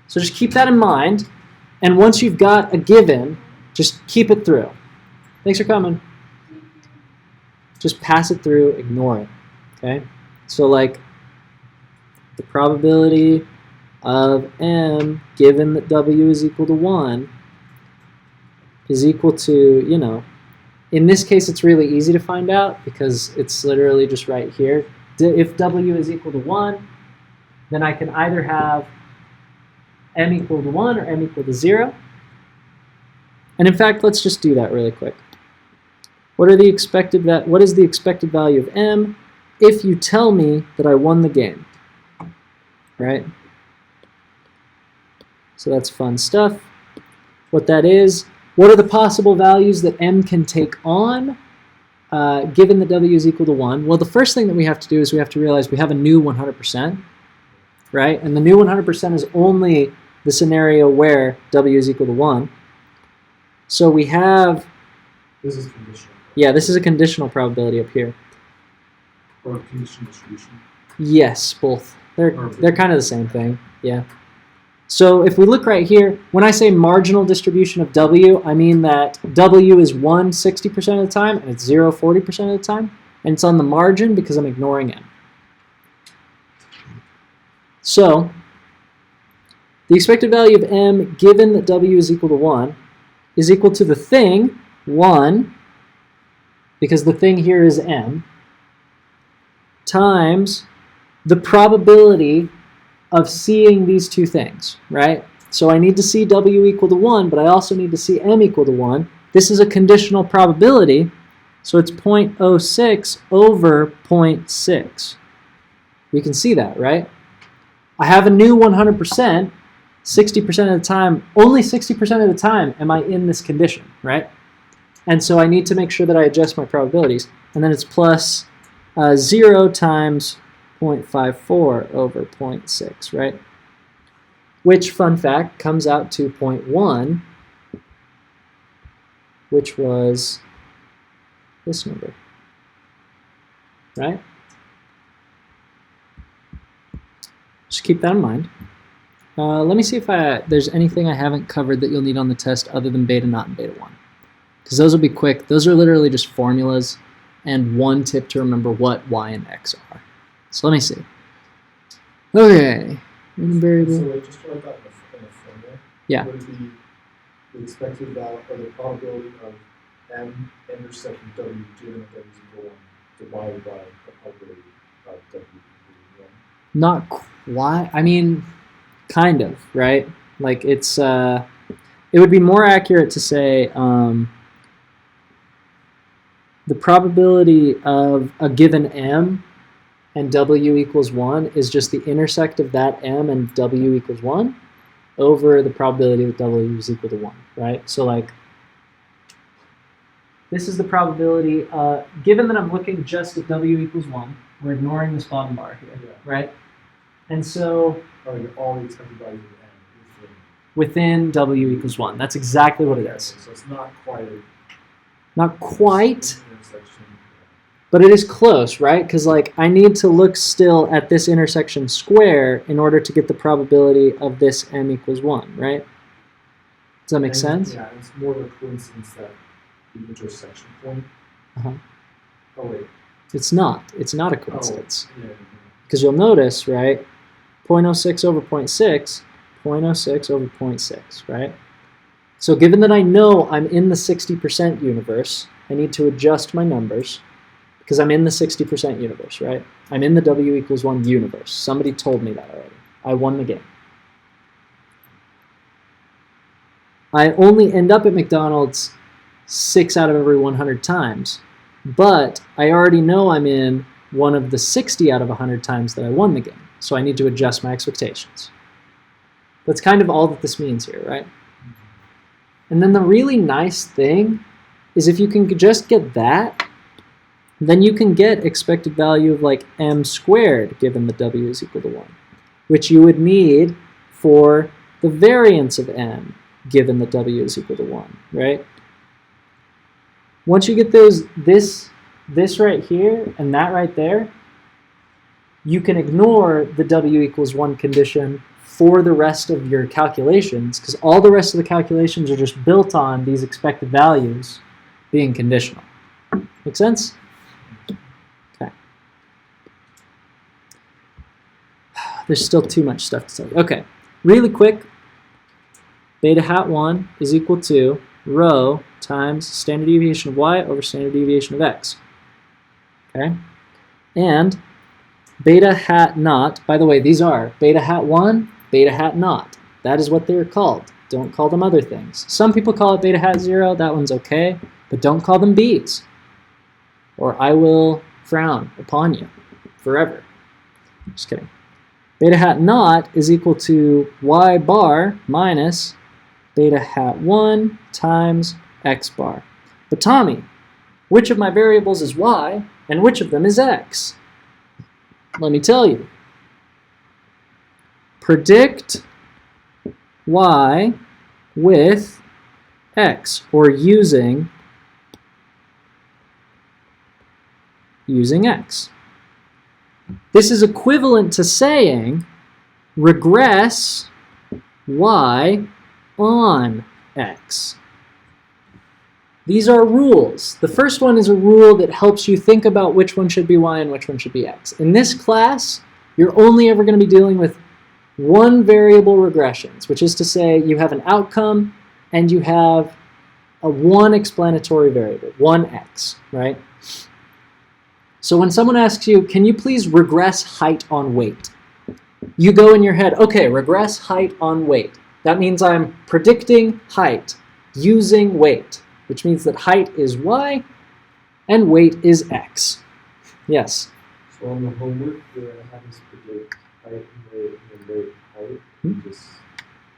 So just keep that in mind. And once you've got a given, just keep it through. Thanks for coming. Just pass it through, ignore it, okay? So like the probability of M given that W is equal to 1 is equal to, you know, in this case it's really easy to find out because it's literally just right here. if W is equal to 1, then I can either have M equal to 1 or M equal to 0. And in fact, let's just do that really quick. What is the expected value of M if you tell me that I won the game? Right? So that's fun stuff. What that is, what are the possible values that M can take on given that W is equal to 1? Well, the first thing that we have to do is we have to realize we have a new 100%, right? And the new 100% is only the scenario where W is equal to 1. So we have... This is conditional. Yeah, this is a conditional probability up here. Or conditional distribution. Yes, both. They're kind of the same thing, yeah. So if we look right here, when I say marginal distribution of W, I mean that W is 1 60% of the time, and it's 0 40% of the time. And it's on the margin because I'm ignoring M. So the expected value of M, given that W is equal to 1, is equal to the thing, 1, because the thing here is M, times the probability of seeing these two things, right? So I need to see W equal to 1, but I also need to see M equal to 1. This is a conditional probability, so it's 0.06 over 0.6. We can see that, right? I have a new 100%, 60% of the time, only 60% of the time am I in this condition, right? And so I need to make sure that I adjust my probabilities. And then it's plus 0 times 0.54 over 0.6, right? Which, fun fact, comes out to 0.1, which was this number, right? Just keep that in mind. Let me see if there's anything I haven't covered that you'll need on the test other than beta naught and beta 1. Because those will be quick. Those are literally just formulas and one tip to remember what y and x are. So let me see. Okay. Random variable. So wait, just to write that in a formula. Yeah. Would it be the expected value or the probability of M intersecting W given that W is equal to 1 divided by the probability of W equal 1? Not quite. I mean, kind of, right? Like it's, it would be more accurate to say the probability of a given M and W equals 1 is just the intersect of that M and W equals 1 over the probability that W is equal to 1, right? So like, this is the probability, given that I'm looking just at W equals 1, we're ignoring this bottom bar here, right? And so, all the expected values of M within W equals 1. That's exactly what it is. So it's not quite a Not quite, intersection. but it is close, right? Because like I need to look still at this intersection square in order to get the probability of this M equals 1, right? Does that make sense? Yeah, it's more of a coincidence that the intersection point. Oh wait. It's not. It's not a coincidence. Yeah. Because you'll notice, right? 0.06 over 0.6, 0.06 over 0.6, right? So given that I know I'm in the 60% universe, I need to adjust my numbers because I'm in the 60% universe, right? I'm in the W equals 1 universe. Somebody told me that already. I won the game. I only end up at McDonald's 6 out of every 100 times, but I already know I'm in one of the 60 out of 100 times that I won the game. So I need to adjust my expectations. That's kind of all that this means here, right? And then the really nice thing is if you can just get that, then you can get expected value of like M squared given that W is equal to 1, which you would need for the variance of M given that W is equal to 1, right? Once you get this right here and that right there, you can ignore the W equals 1 condition for the rest of your calculations because all the rest of the calculations are just built on these expected values being conditional. Make sense? Okay. There's still too much stuff to tell you. Okay, really quick. Beta hat 1 is equal to rho times standard deviation of y over standard deviation of x. Okay? And beta hat naught. By the way, these are beta hat 1, beta hat naught. That is what they're called. Don't call them other things. Some people call it beta hat 0. That one's okay. But don't call them B's, or I will frown upon you forever. Just kidding. Beta hat naught is equal to y bar minus beta hat 1 times x bar. But Tommy, which of my variables is y and which of them is x? Let me tell you. Predict y with x, or using x. This is equivalent to saying regress y on x. These are rules. The first one is a rule that helps you think about which one should be y and which one should be x. In this class, you're only ever going to be dealing with one variable regressions, which is to say you have an outcome and you have a one explanatory variable, one x, right? So when someone asks you, can you please regress height on weight? You go in your head, okay, regress height on weight. That means I'm predicting height using weight, which means that height is y and weight is x. Yes? So on the homework, you're going to have us predict height and weight and weight and height, and just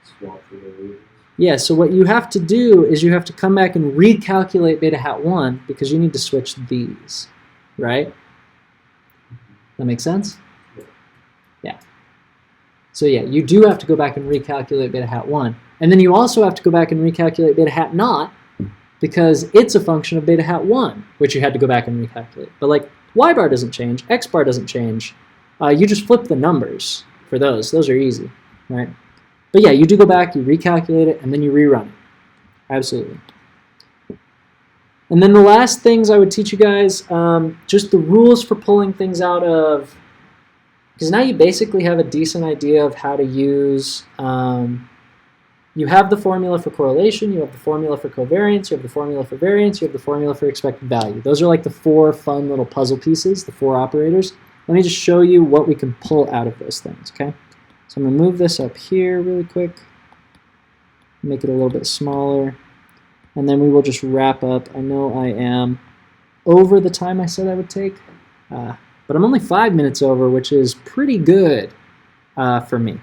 swap the variables. Yeah, so what you have to do is you have to come back and recalculate beta hat 1 because you need to switch these, right? That makes sense? Yeah. So yeah, you do have to go back and recalculate beta hat 1. And then you also have to go back and recalculate beta hat naught because it's a function of beta hat 1, which you had to go back and recalculate. But like y bar doesn't change, x bar doesn't change. You just flip the numbers for those. Those are easy, right? But yeah, you do go back, you recalculate it, and then you rerun it. Absolutely. And then the last things I would teach you guys, just the rules for pulling things out of, because now you basically have a decent idea of how to use, you have the formula for correlation, you have the formula for covariance, you have the formula for variance, you have the formula for expected value. Those are like the 4 fun little puzzle pieces, the 4 operators. Let me just show you what we can pull out of those things, okay? So I'm going to move this up here really quick, make it a little bit smaller, and then we will just wrap up. I know I am over the time I said I would take, but I'm only 5 minutes over, which is pretty good for me.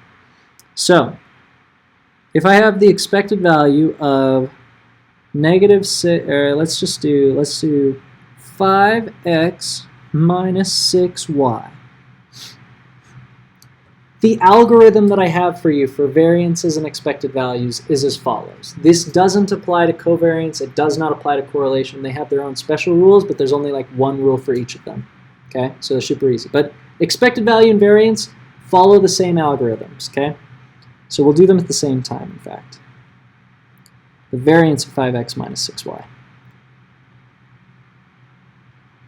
So if I have the expected value of negative 6, let's do 5x minus 6y. The algorithm that I have for you for variances and expected values is as follows. This doesn't apply to covariance. It does not apply to correlation. They have their own special rules, but there's only like one rule for each of them. Okay, so they're super easy. But expected value and variance follow the same algorithms. Okay, so we'll do them at the same time, in fact. The variance of 5x minus 6y.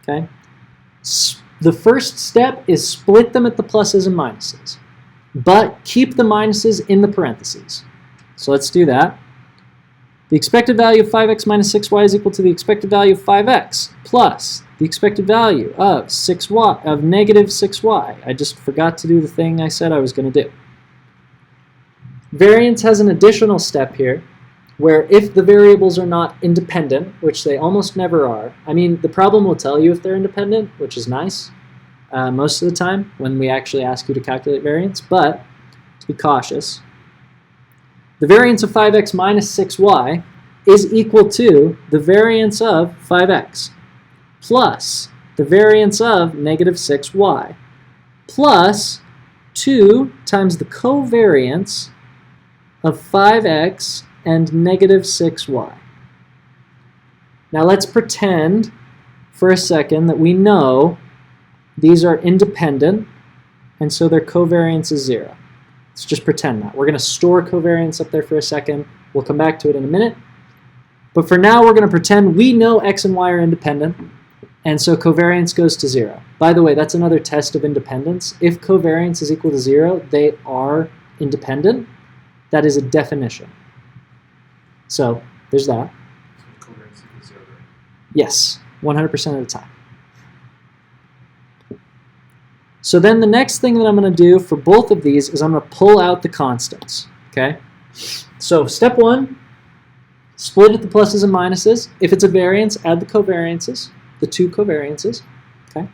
Okay, the first step is split them at the pluses and minuses, but keep the minuses in the parentheses. So let's do that. The expected value of 5x minus 6y is equal to the expected value of 5x plus the expected value of negative 6y. I just forgot to do the thing I said I was going to do. Variance has an additional step here, where if the variables are not independent, which they almost never are, I mean, the problem will tell you if they're independent, which is nice most of the time when we actually ask you to calculate variance, but to be cautious, the variance of 5x minus 6y is equal to the variance of 5x plus the variance of negative 6y plus 2 times the covariance of 5x and negative 6y. Now let's pretend for a second that we know these are independent, and so their covariance is 0. Let's just pretend that. We're going to store covariance up there for a second. We'll come back to it in a minute. But for now, we're going to pretend we know x and y are independent, and so covariance goes to 0. By the way, that's another test of independence. If covariance is equal to 0, they are independent. That is a definition. So there's that. So covariance equals 0, right? Yes, 100% of the time. So then the next thing that I'm going to do for both of these is I'm going to pull out the constants. Okay? So step one, split it the pluses and minuses. If it's a variance, add the covariances, the two covariances. Okay?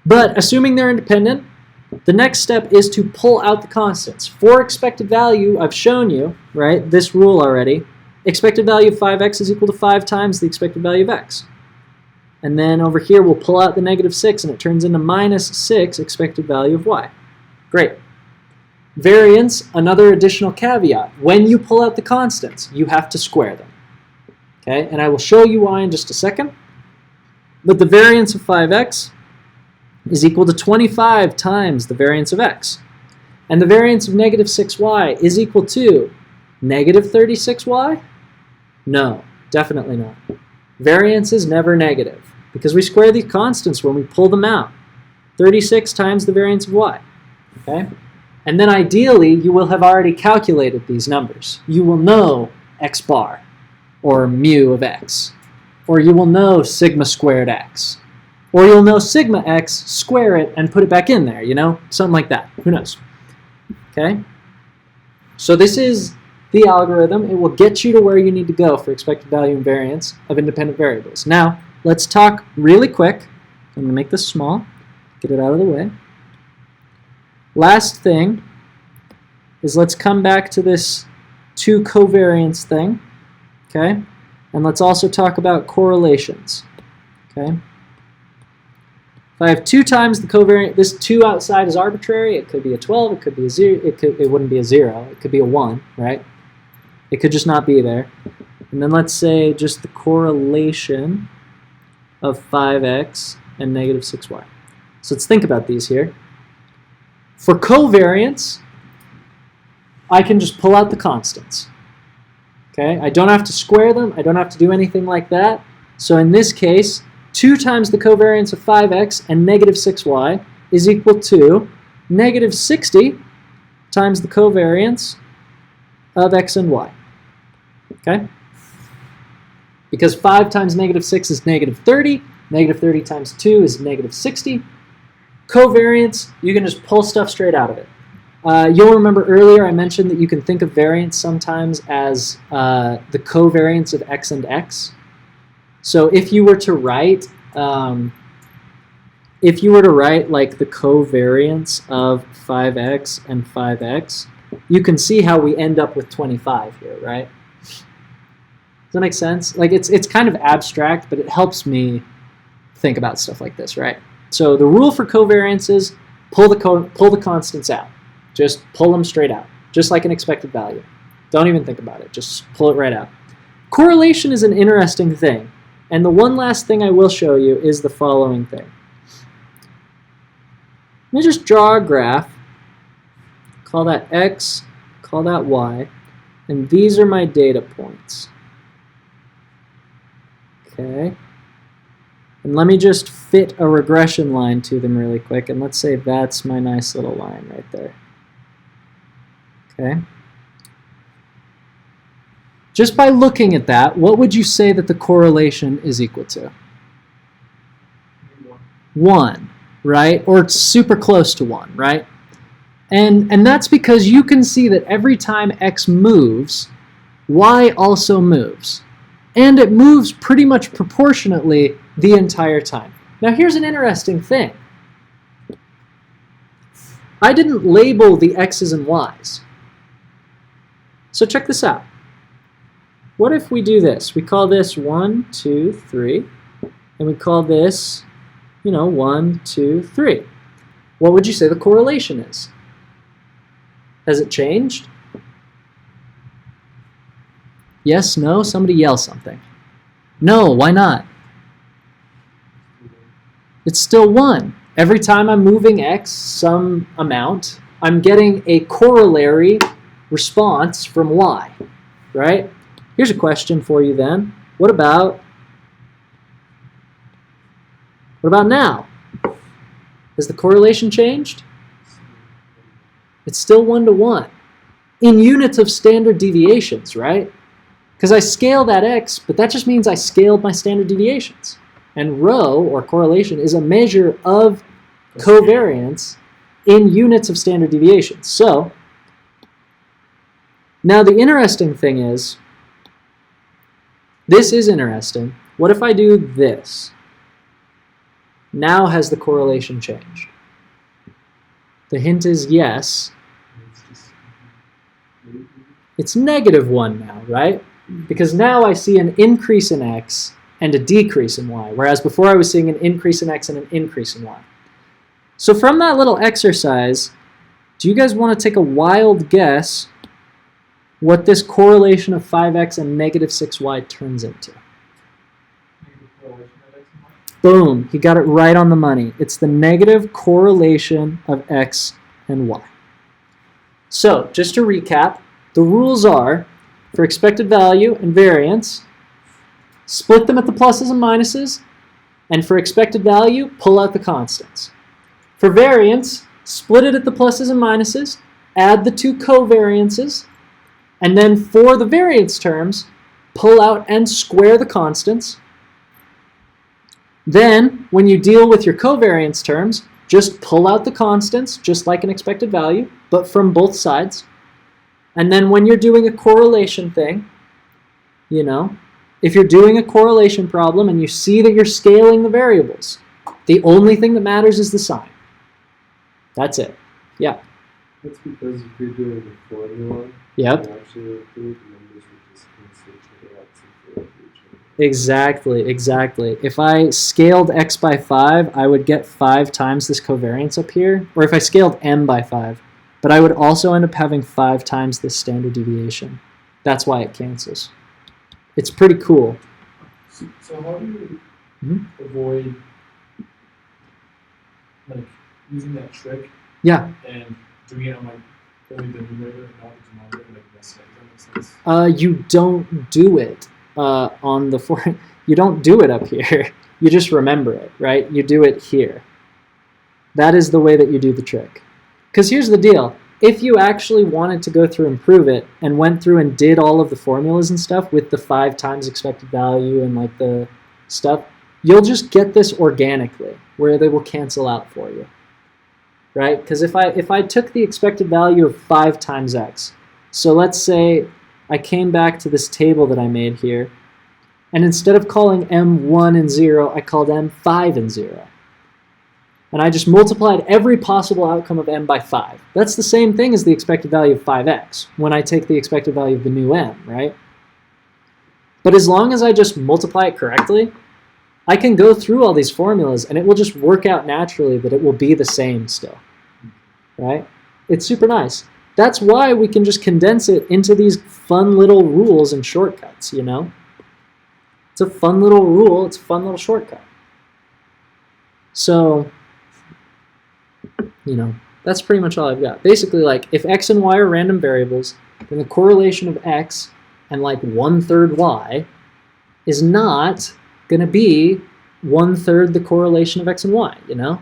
But assuming they're independent, the next step is to pull out the constants. For expected value, I've shown you, right, this rule already. Expected value of 5x is equal to 5 times the expected value of x. And then over here, we'll pull out the negative 6, and it turns into minus 6 expected value of y. Great. Variance, another additional caveat. When you pull out the constants, you have to square them. Okay, and I will show you why in just a second. But the variance of 5x is equal to 25 times the variance of x. And the variance of negative 6y is equal to negative 36y? No, definitely not. Variance is never negative because we square these constants when we pull them out. 36 times the variance of y. Okay? And then ideally, you will have already calculated these numbers. You will know x bar, or mu of x, or you will know sigma squared x, or you'll know sigma x, square it, and put it back in there, you know? Something like that. Who knows? Okay? So this is the algorithm. It will get you to where you need to go for expected value and variance of independent variables. Now, let's talk really quick. I'm going to make this small, get it out of the way. Last thing is let's come back to this two covariance thing, okay? And let's also talk about correlations, okay? If I have 2 times the covariance, this 2 outside is arbitrary. It could be a 12, it could be a 0, it wouldn't be a 0, it could be a 1, right? It could just not be there. And then let's say just the correlation of 5x and negative 6y. So let's think about these here. For covariance, I can just pull out the constants. Okay? I don't have to square them. I don't have to do anything like that. So in this case, 2 times the covariance of 5x and negative 6y is equal to negative 60 times the covariance of x and y. Okay? Because 5 times negative 6 is negative 30. Negative 30 times 2 is negative 60. Covariance, you can just pull stuff straight out of it. You'll remember earlier I mentioned that you can think of variance sometimes as the covariance of x and x. So if you were to write, like the covariance of 5x and 5x, you can see how we end up with 25 here, right? Does that make sense? Like it's kind of abstract, but it helps me think about stuff like this, right? So the rule for covariance is pull the constants out. Just pull them straight out, just like an expected value. Don't even think about it. Just pull it right out. Correlation is an interesting thing. And the one last thing I will show you is the following thing. Let me just draw a graph. Call that x, call that y. And these are my data points. Okay. And let me just fit a regression line to them really quick. And let's say that's my nice little line right there. Okay. Just by looking at that, what would you say that the correlation is equal to? 1, right? Or it's super close to 1, right? And that's because you can see that every time x moves, y also moves. And it moves pretty much proportionately the entire time. Now here's an interesting thing. I didn't label the x's and y's. So check this out. What if we do this? We call this 1, 2, 3, and we call this, 1, 2, 3. What would you say the correlation is? Has it changed? Yes, no? Somebody yell something. No, why not? It's still 1. Every time I'm moving x some amount, I'm getting a corollary response from y, right? Here's a question for you then. What about now? Has the correlation changed? It's still 1 to 1. In units of standard deviations, right? Because I scale that x, but that just means I scaled my standard deviations. And rho, or correlation, is a measure of covariance in units of standard deviation. So now the interesting thing is, this is interesting. What if I do this? Now has the correlation changed? The hint is yes. It's -1 now, right? Because now I see an increase in x and a decrease in y, whereas before I was seeing an increase in x and an increase in y. So from that little exercise, do you guys want to take a wild guess what this correlation of 5x and -6y turns into? Boom, he got it right on the money. It's the negative correlation of x and y. So, just to recap, the rules are, for expected value and variance, split them at the pluses and minuses, and for expected value, pull out the constants. For variance, split it at the pluses and minuses, add the two covariances, and then for the variance terms, pull out and square the constants. Then, when you deal with your covariance terms, just pull out the constants, just like an expected value, but from both sides. And then when you're doing a correlation thing, you know, if you're doing a correlation problem and you see that you're scaling the variables, the only thing that matters is the sign. That's it. Yeah. That's because if you're doing a formula, Yep. you actually include the numbers with just cancel each other out to each other. Exactly. If I scaled x by 5, I would get 5 times this covariance up here. Or if I scaled m by 5. But I would also end up having 5 times this standard deviation. That's why it cancels. It's pretty cool. So how do you avoid like using that trick? Yeah. And doing it on like only the numerator and not the denominator, like messing up. Does that make sense? You don't do it on the you don't do it up here. You just remember it, right? You do it here. That is the way that you do the trick. Because here's the deal. If you actually wanted to go through and prove it and went through and did all of the formulas and stuff with the 5 times expected value and like the stuff, you'll just get this organically where they will cancel out for you, right? Because if I took the expected value of 5 times x, so let's say I came back to this table that I made here, and instead of calling m1 and 0, I called m5 and 0. And I just multiplied every possible outcome of m by 5. That's the same thing as the expected value of 5x when I take the expected value of the new m, right? But as long as I just multiply it correctly, I can go through all these formulas and it will just work out naturally that it will be the same still, right? It's super nice. That's why we can just condense it into these fun little rules and shortcuts, you know? It's a fun little rule, it's a fun little shortcut. So, you know, that's pretty much all I've got. Basically, like, if x and y are random variables, then the correlation of x and, like, 1/3 y is not going to be 1/3 the correlation of x and y, you know?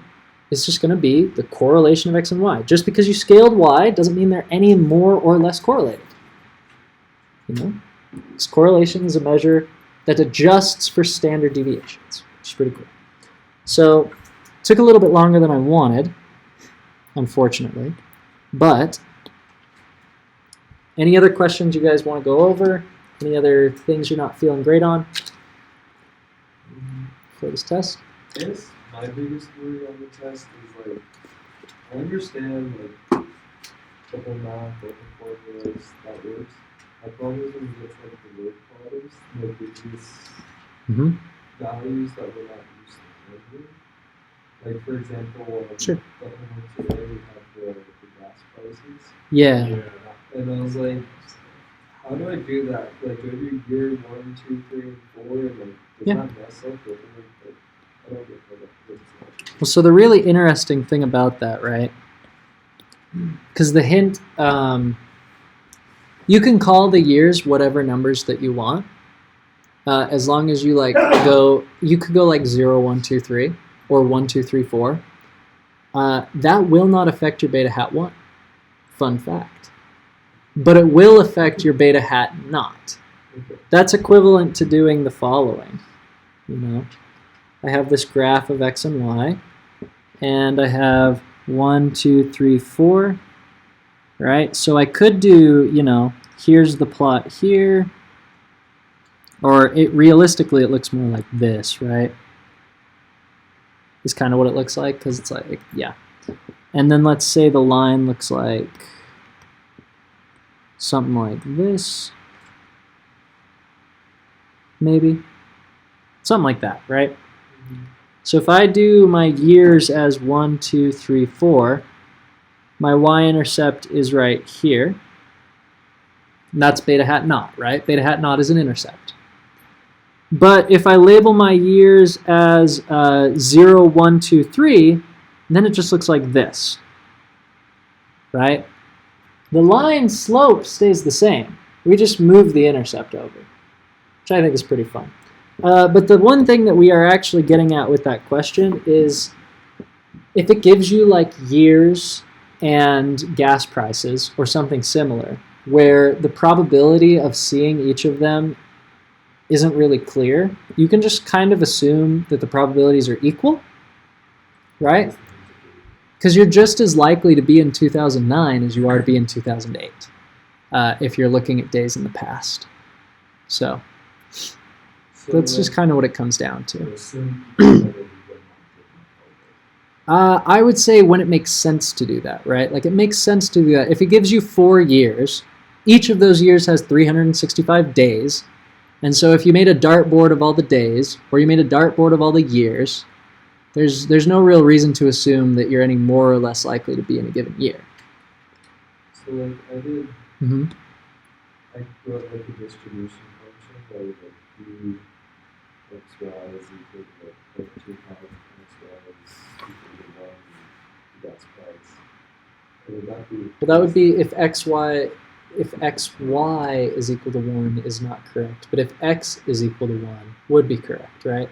It's just going to be the correlation of x and y. Just because you scaled y doesn't mean they're any more or less correlated. You know? This correlation is a measure that adjusts for standard deviations, which is pretty cool. So, it took a little bit longer than I wanted, unfortunately. But, any other questions you guys want to go over? Any other things you're not feeling great on for this test? Yes, my biggest worry on the test is like, I understand like the whole math, the whole formulas, that works. My problem is when you get to like the word problems, like these values that we're not used to measuring. Like for example, Sure. the homework today we have the gas prices. Yeah. And I was like, how do I do that? Like, do I do year 1, 2, 3, and 4? And like, does Yeah. that mess up? Like, I don't get that. Well, so the really interesting thing about that, right? Because the hint, you can call the years whatever numbers that you want, as long as you like go. You could go like 0, 1, 2, 3, or 1, 2, 3, 4. That will not affect your beta hat 1. Fun fact. But it will affect your beta hat not. That's equivalent to doing the following. You know, I have this graph of x and y, and I have 1, 2, 3, 4, right? So I could do, you know, here's the plot here, or realistically it looks more like this, right? Is kind of what it looks like, because it's like, yeah. And then let's say the line looks like something like this, maybe. Something like that, right? So if I do my years as 1, 2, 3, 4, my y-intercept is right here. And that's beta hat naught, right? Beta hat naught is an intercept. But if I label my years as 0, 1, 2, 3, then it just looks like this, right? The line slope stays the same. We just move the intercept over, which I think is pretty fun. But the one thing that we are actually getting at with that question is if it gives you like years and gas prices or something similar, where the probability of seeing each of them isn't really clear, you can just kind of assume that the probabilities are equal, right? Because you're just as likely to be in 2009 as you are to be in 2008 if you're looking at days in the past. So that's just kind of what it comes down to. I would say when it makes sense to do that, right? Like it makes sense to do that. If it gives you 4 years, each of those years has 365 days. And so if you made a dartboard of all the days, or you made a dartboard of all the years, there's no real reason to assume that you're any more or less likely to be in a given year. So like I did, Mm-hmm. I wrote like a distribution function where like P x y is equal to like 0.25 and x y is equal to 1 and gas price. And would that be? Well, that would be if xy is equal to 1 is not correct. But if x is equal to 1 would be correct, right?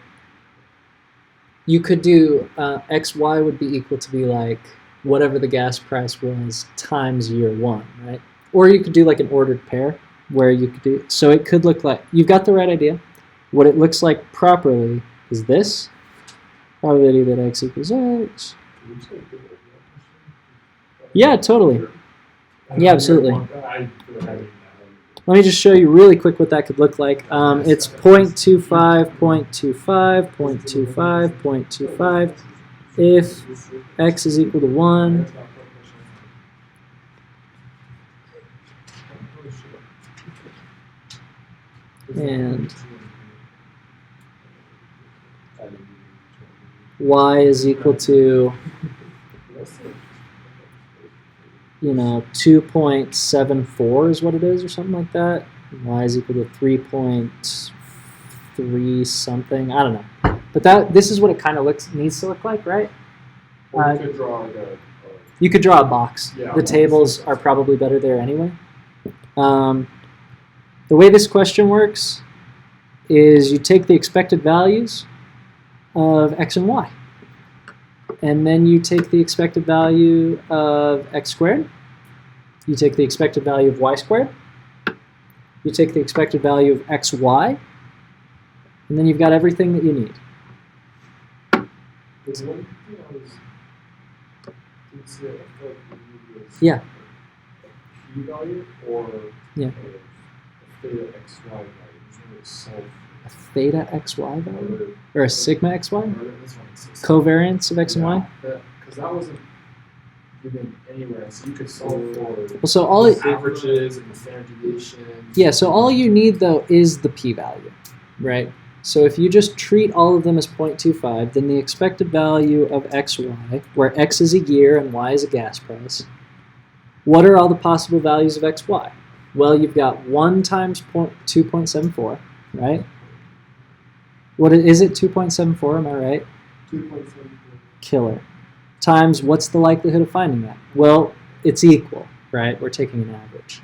You could do xy would be equal to be like whatever the gas price was times year 1, right? Or you could do like an ordered pair where you could do, so it could look like, you've got the right idea. What it looks like properly is this, probability that x equals x. Yeah, totally. Yeah, absolutely. Let me just show you really quick what that could look like. It's 0.25, 0.25, 0.25, 0.25. If x is equal to 1, and y is equal to, you know, 2.74 is what it is, or something like that. Y is equal to 3.3 something. I don't know. But this is what it kind of needs to look like, right? Or you could draw like you could draw a box. Yeah, the tables are probably better there anyway. The way this question works is you take the expected values of x and y. And then you take the expected value of x squared. You take the expected value of y squared. You take the expected value of xy. And then you've got everything that you need. Yeah. P value or Yeah. a theta xy value? A theta xy value? Or a sigma xy? This one says Covariance of x and y? because that wasn't given anywhere, so you could solve for Well, so all the averages and the standard deviation. Yeah, so all you need though is the p-value, right? So if you just treat all of them as 0.25, then the expected value of xy, where x is a year and y is a gas price, what are all the possible values of xy? Well, you've got 1 times 2.74, right? What is it, 2.74, am I right? 2.74. Killer. Times, what's the likelihood of finding that? Well, it's equal, right? We're taking an average.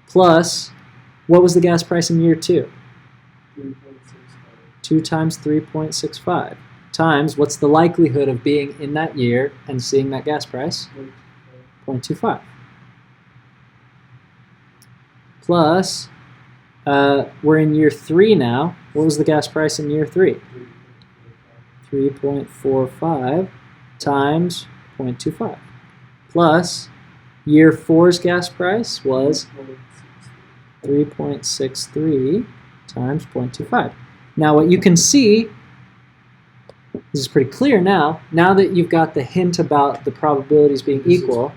Plus, what was the gas price in year 2? 3.65. 2 times 3.65. Times, what's the likelihood of being in that year and seeing that gas price? 0.25. Plus, we're in year 3 now. What was the gas price in year 3? 3.45. times 0.25 plus year 4's gas price was 3.63 times 0.25. Now what you can see, this is pretty clear now that you've got the hint about the probabilities being equal.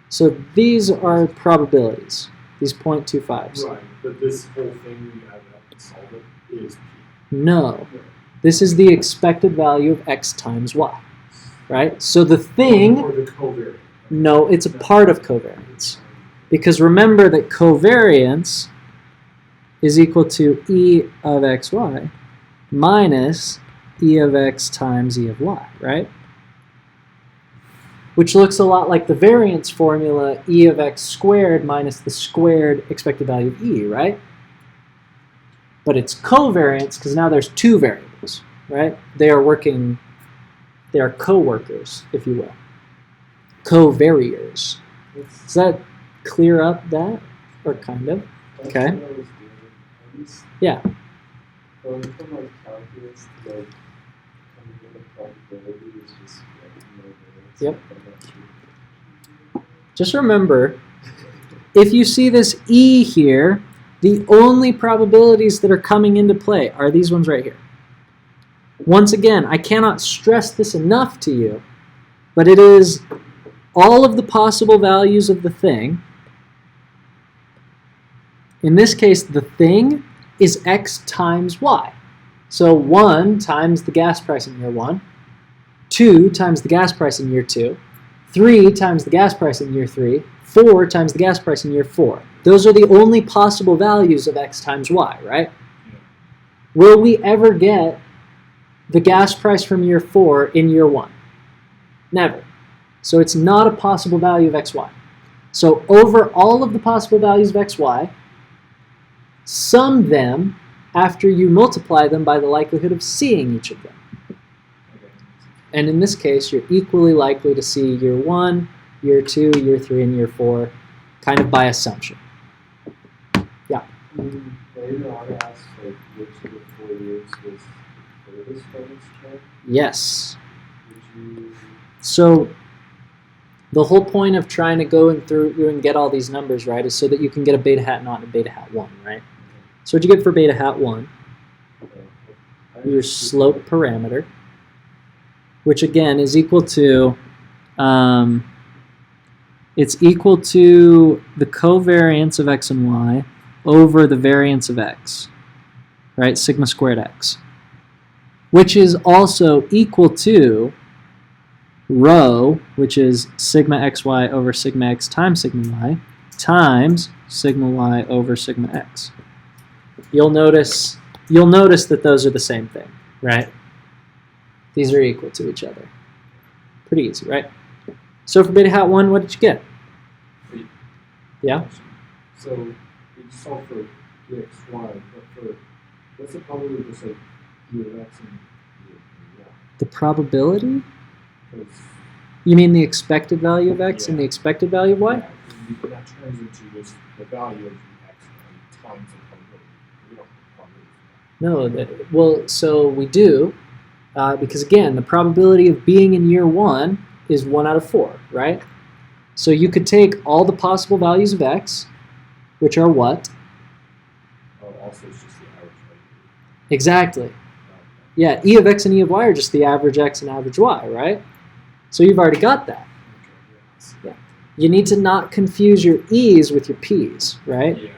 So these are probabilities, these 0.25s. Right, but this whole thing we have to solve it is P. No, this is the expected value of x times y, right? So the thing, Or the covariance. no, it's a part of covariance. Because remember that covariance is equal to E of xy minus E of x times E of y, right? Which looks a lot like the variance formula E of x squared minus the squared expected value of E, right? But it's covariance because now there's two variables, right? They are co-workers, if you will. Covariors. Does that clear up that? Or kind of? Okay. That's what I was doing. Yeah. Going from like calculus to like coming with a probability is just like no variance. Yep. I'm not sure. Just remember, if you see this E here, the only probabilities that are coming into play are these ones right here. Once again, I cannot stress this enough to you, but it is all of the possible values of the thing. In this case, the thing is x times y. So 1 times the gas price in year 1, 2 times the gas price in year 2, 3 times the gas price in year 3, 4 times the gas price in year 4. Those are the only possible values of x times y, right? Yeah. Will we ever get the gas price from year 4 in year 1? Never. So it's not a possible value of xy. So over all of the possible values of xy, sum them after you multiply them by the likelihood of seeing each of them. Okay. And in this case, you're equally likely to see year 1, year 2, year 3, and year 4, kind of by assumption. Yeah. Later on, I asked like which of the 4 years was the furthest from its trend. Yes. Would you? So the whole point of trying to go through and get all these numbers right is so that you can get a beta hat naught and a beta hat 1, right? So what'd you get for beta hat 1? Your slope parameter, which again is equal to, it's equal to the covariance of x and y over the variance of x, right? Sigma squared x, which is also equal to rho, which is sigma xy over sigma x times sigma y, times sigma y over sigma x. You'll notice that those are the same thing, right? These are equal to each other. Pretty easy, right? So for beta hat 1, what did you get? Wait. Yeah? So we solve for x, y, but for what's the probability of just like E of x and E of y? The probability? Because You mean the expected value of x and the expected value of y? yeah, that turns into just the value of x times the probability. We don't have probability. No, well, so we do, because again, the probability of being in year 1 is 1 out of 4, right? So you could take all the possible values of x, which are what? Oh, also it's just the average value. Exactly. Yeah, e of x and e of y are just the average x and average y, right? So you've already got that. Yeah. You need to not confuse your e's with your p's, right? Yeah.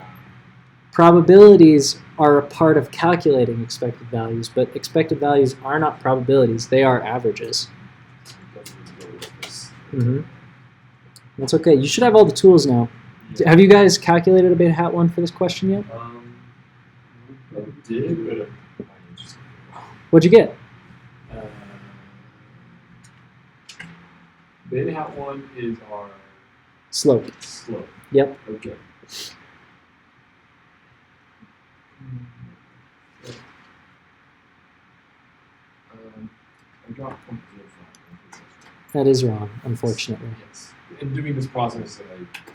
Probabilities are a part of calculating expected values, but expected values are not probabilities, they are averages. That's okay. You should have all the tools now. Have you guys calculated a beta hat 1 for this question yet? I did, but What'd you get? Beta hat 1 is our Slope. slope. Yep. Okay. I got 0.05. That is wrong, unfortunately. Yes. In doing this process, I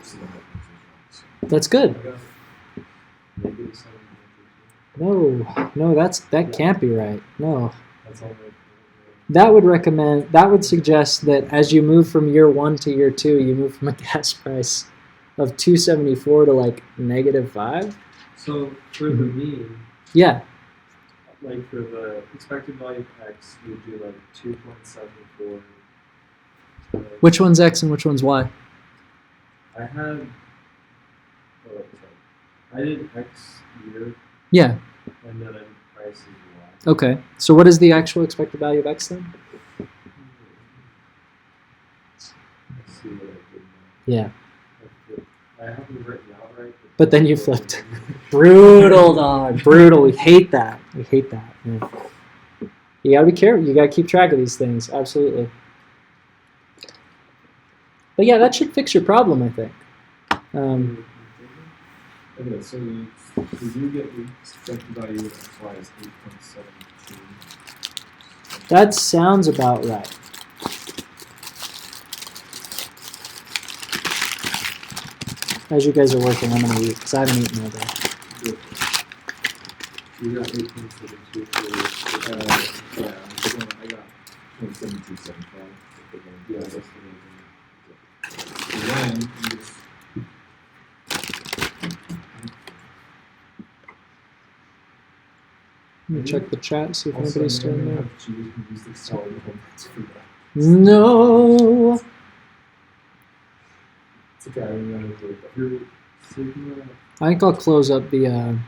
see that. That's good. I got negative 7. No, that can't be right. No. That's all right. That would suggest that as you move from year 1 to year 2, you move from a gas price of 274 to like -5. So for the mean, Yeah. like for the expected value of X, you would do like 2.74. Which one's X and which one's Y? I had, oh, sorry. I did X year, Yeah. and then I did price as Y. Okay. So what is the actual expected value of X then? Let's see what I did now. Yeah. I have them written out right. But then you flipped. Brutal, dog. Brutal. We hate that. We hate that. Yeah. You gotta be careful. You gotta keep track of these things. Absolutely. But yeah, that should fix your problem, I think. Okay, so you do get the expected value of y is 8.72. That sounds about right. As you guys are working, I'm gonna eat because I haven't eaten all day. You got 8.72 for Yeah, I got 0.7275. yeah, that's the And then you just Let me check the chat, see if also anybody's still in you there. have to use the Excel comments for that. No. It's okay, I remember it. I think I'll close up the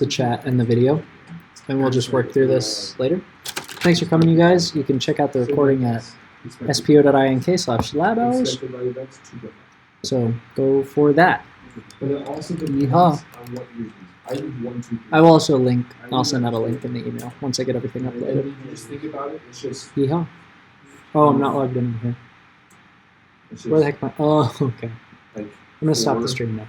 chat and the video, and we'll just work through this later. Thanks for coming, you guys. You can check out the recording at spo.ink/lab hours. Expected value of X, 2.5. So go for that. But it also depends Yeehaw. on what you use. I did 1, 2, 3. I will also link. I'll send out a link in the email once I get everything And uploaded. if you just think about it, it's just. Yeehaw. Oh, I'm not logged in here. It's Where the just heck am I? Oh, okay. like I'm gonna stop the 4. stream now.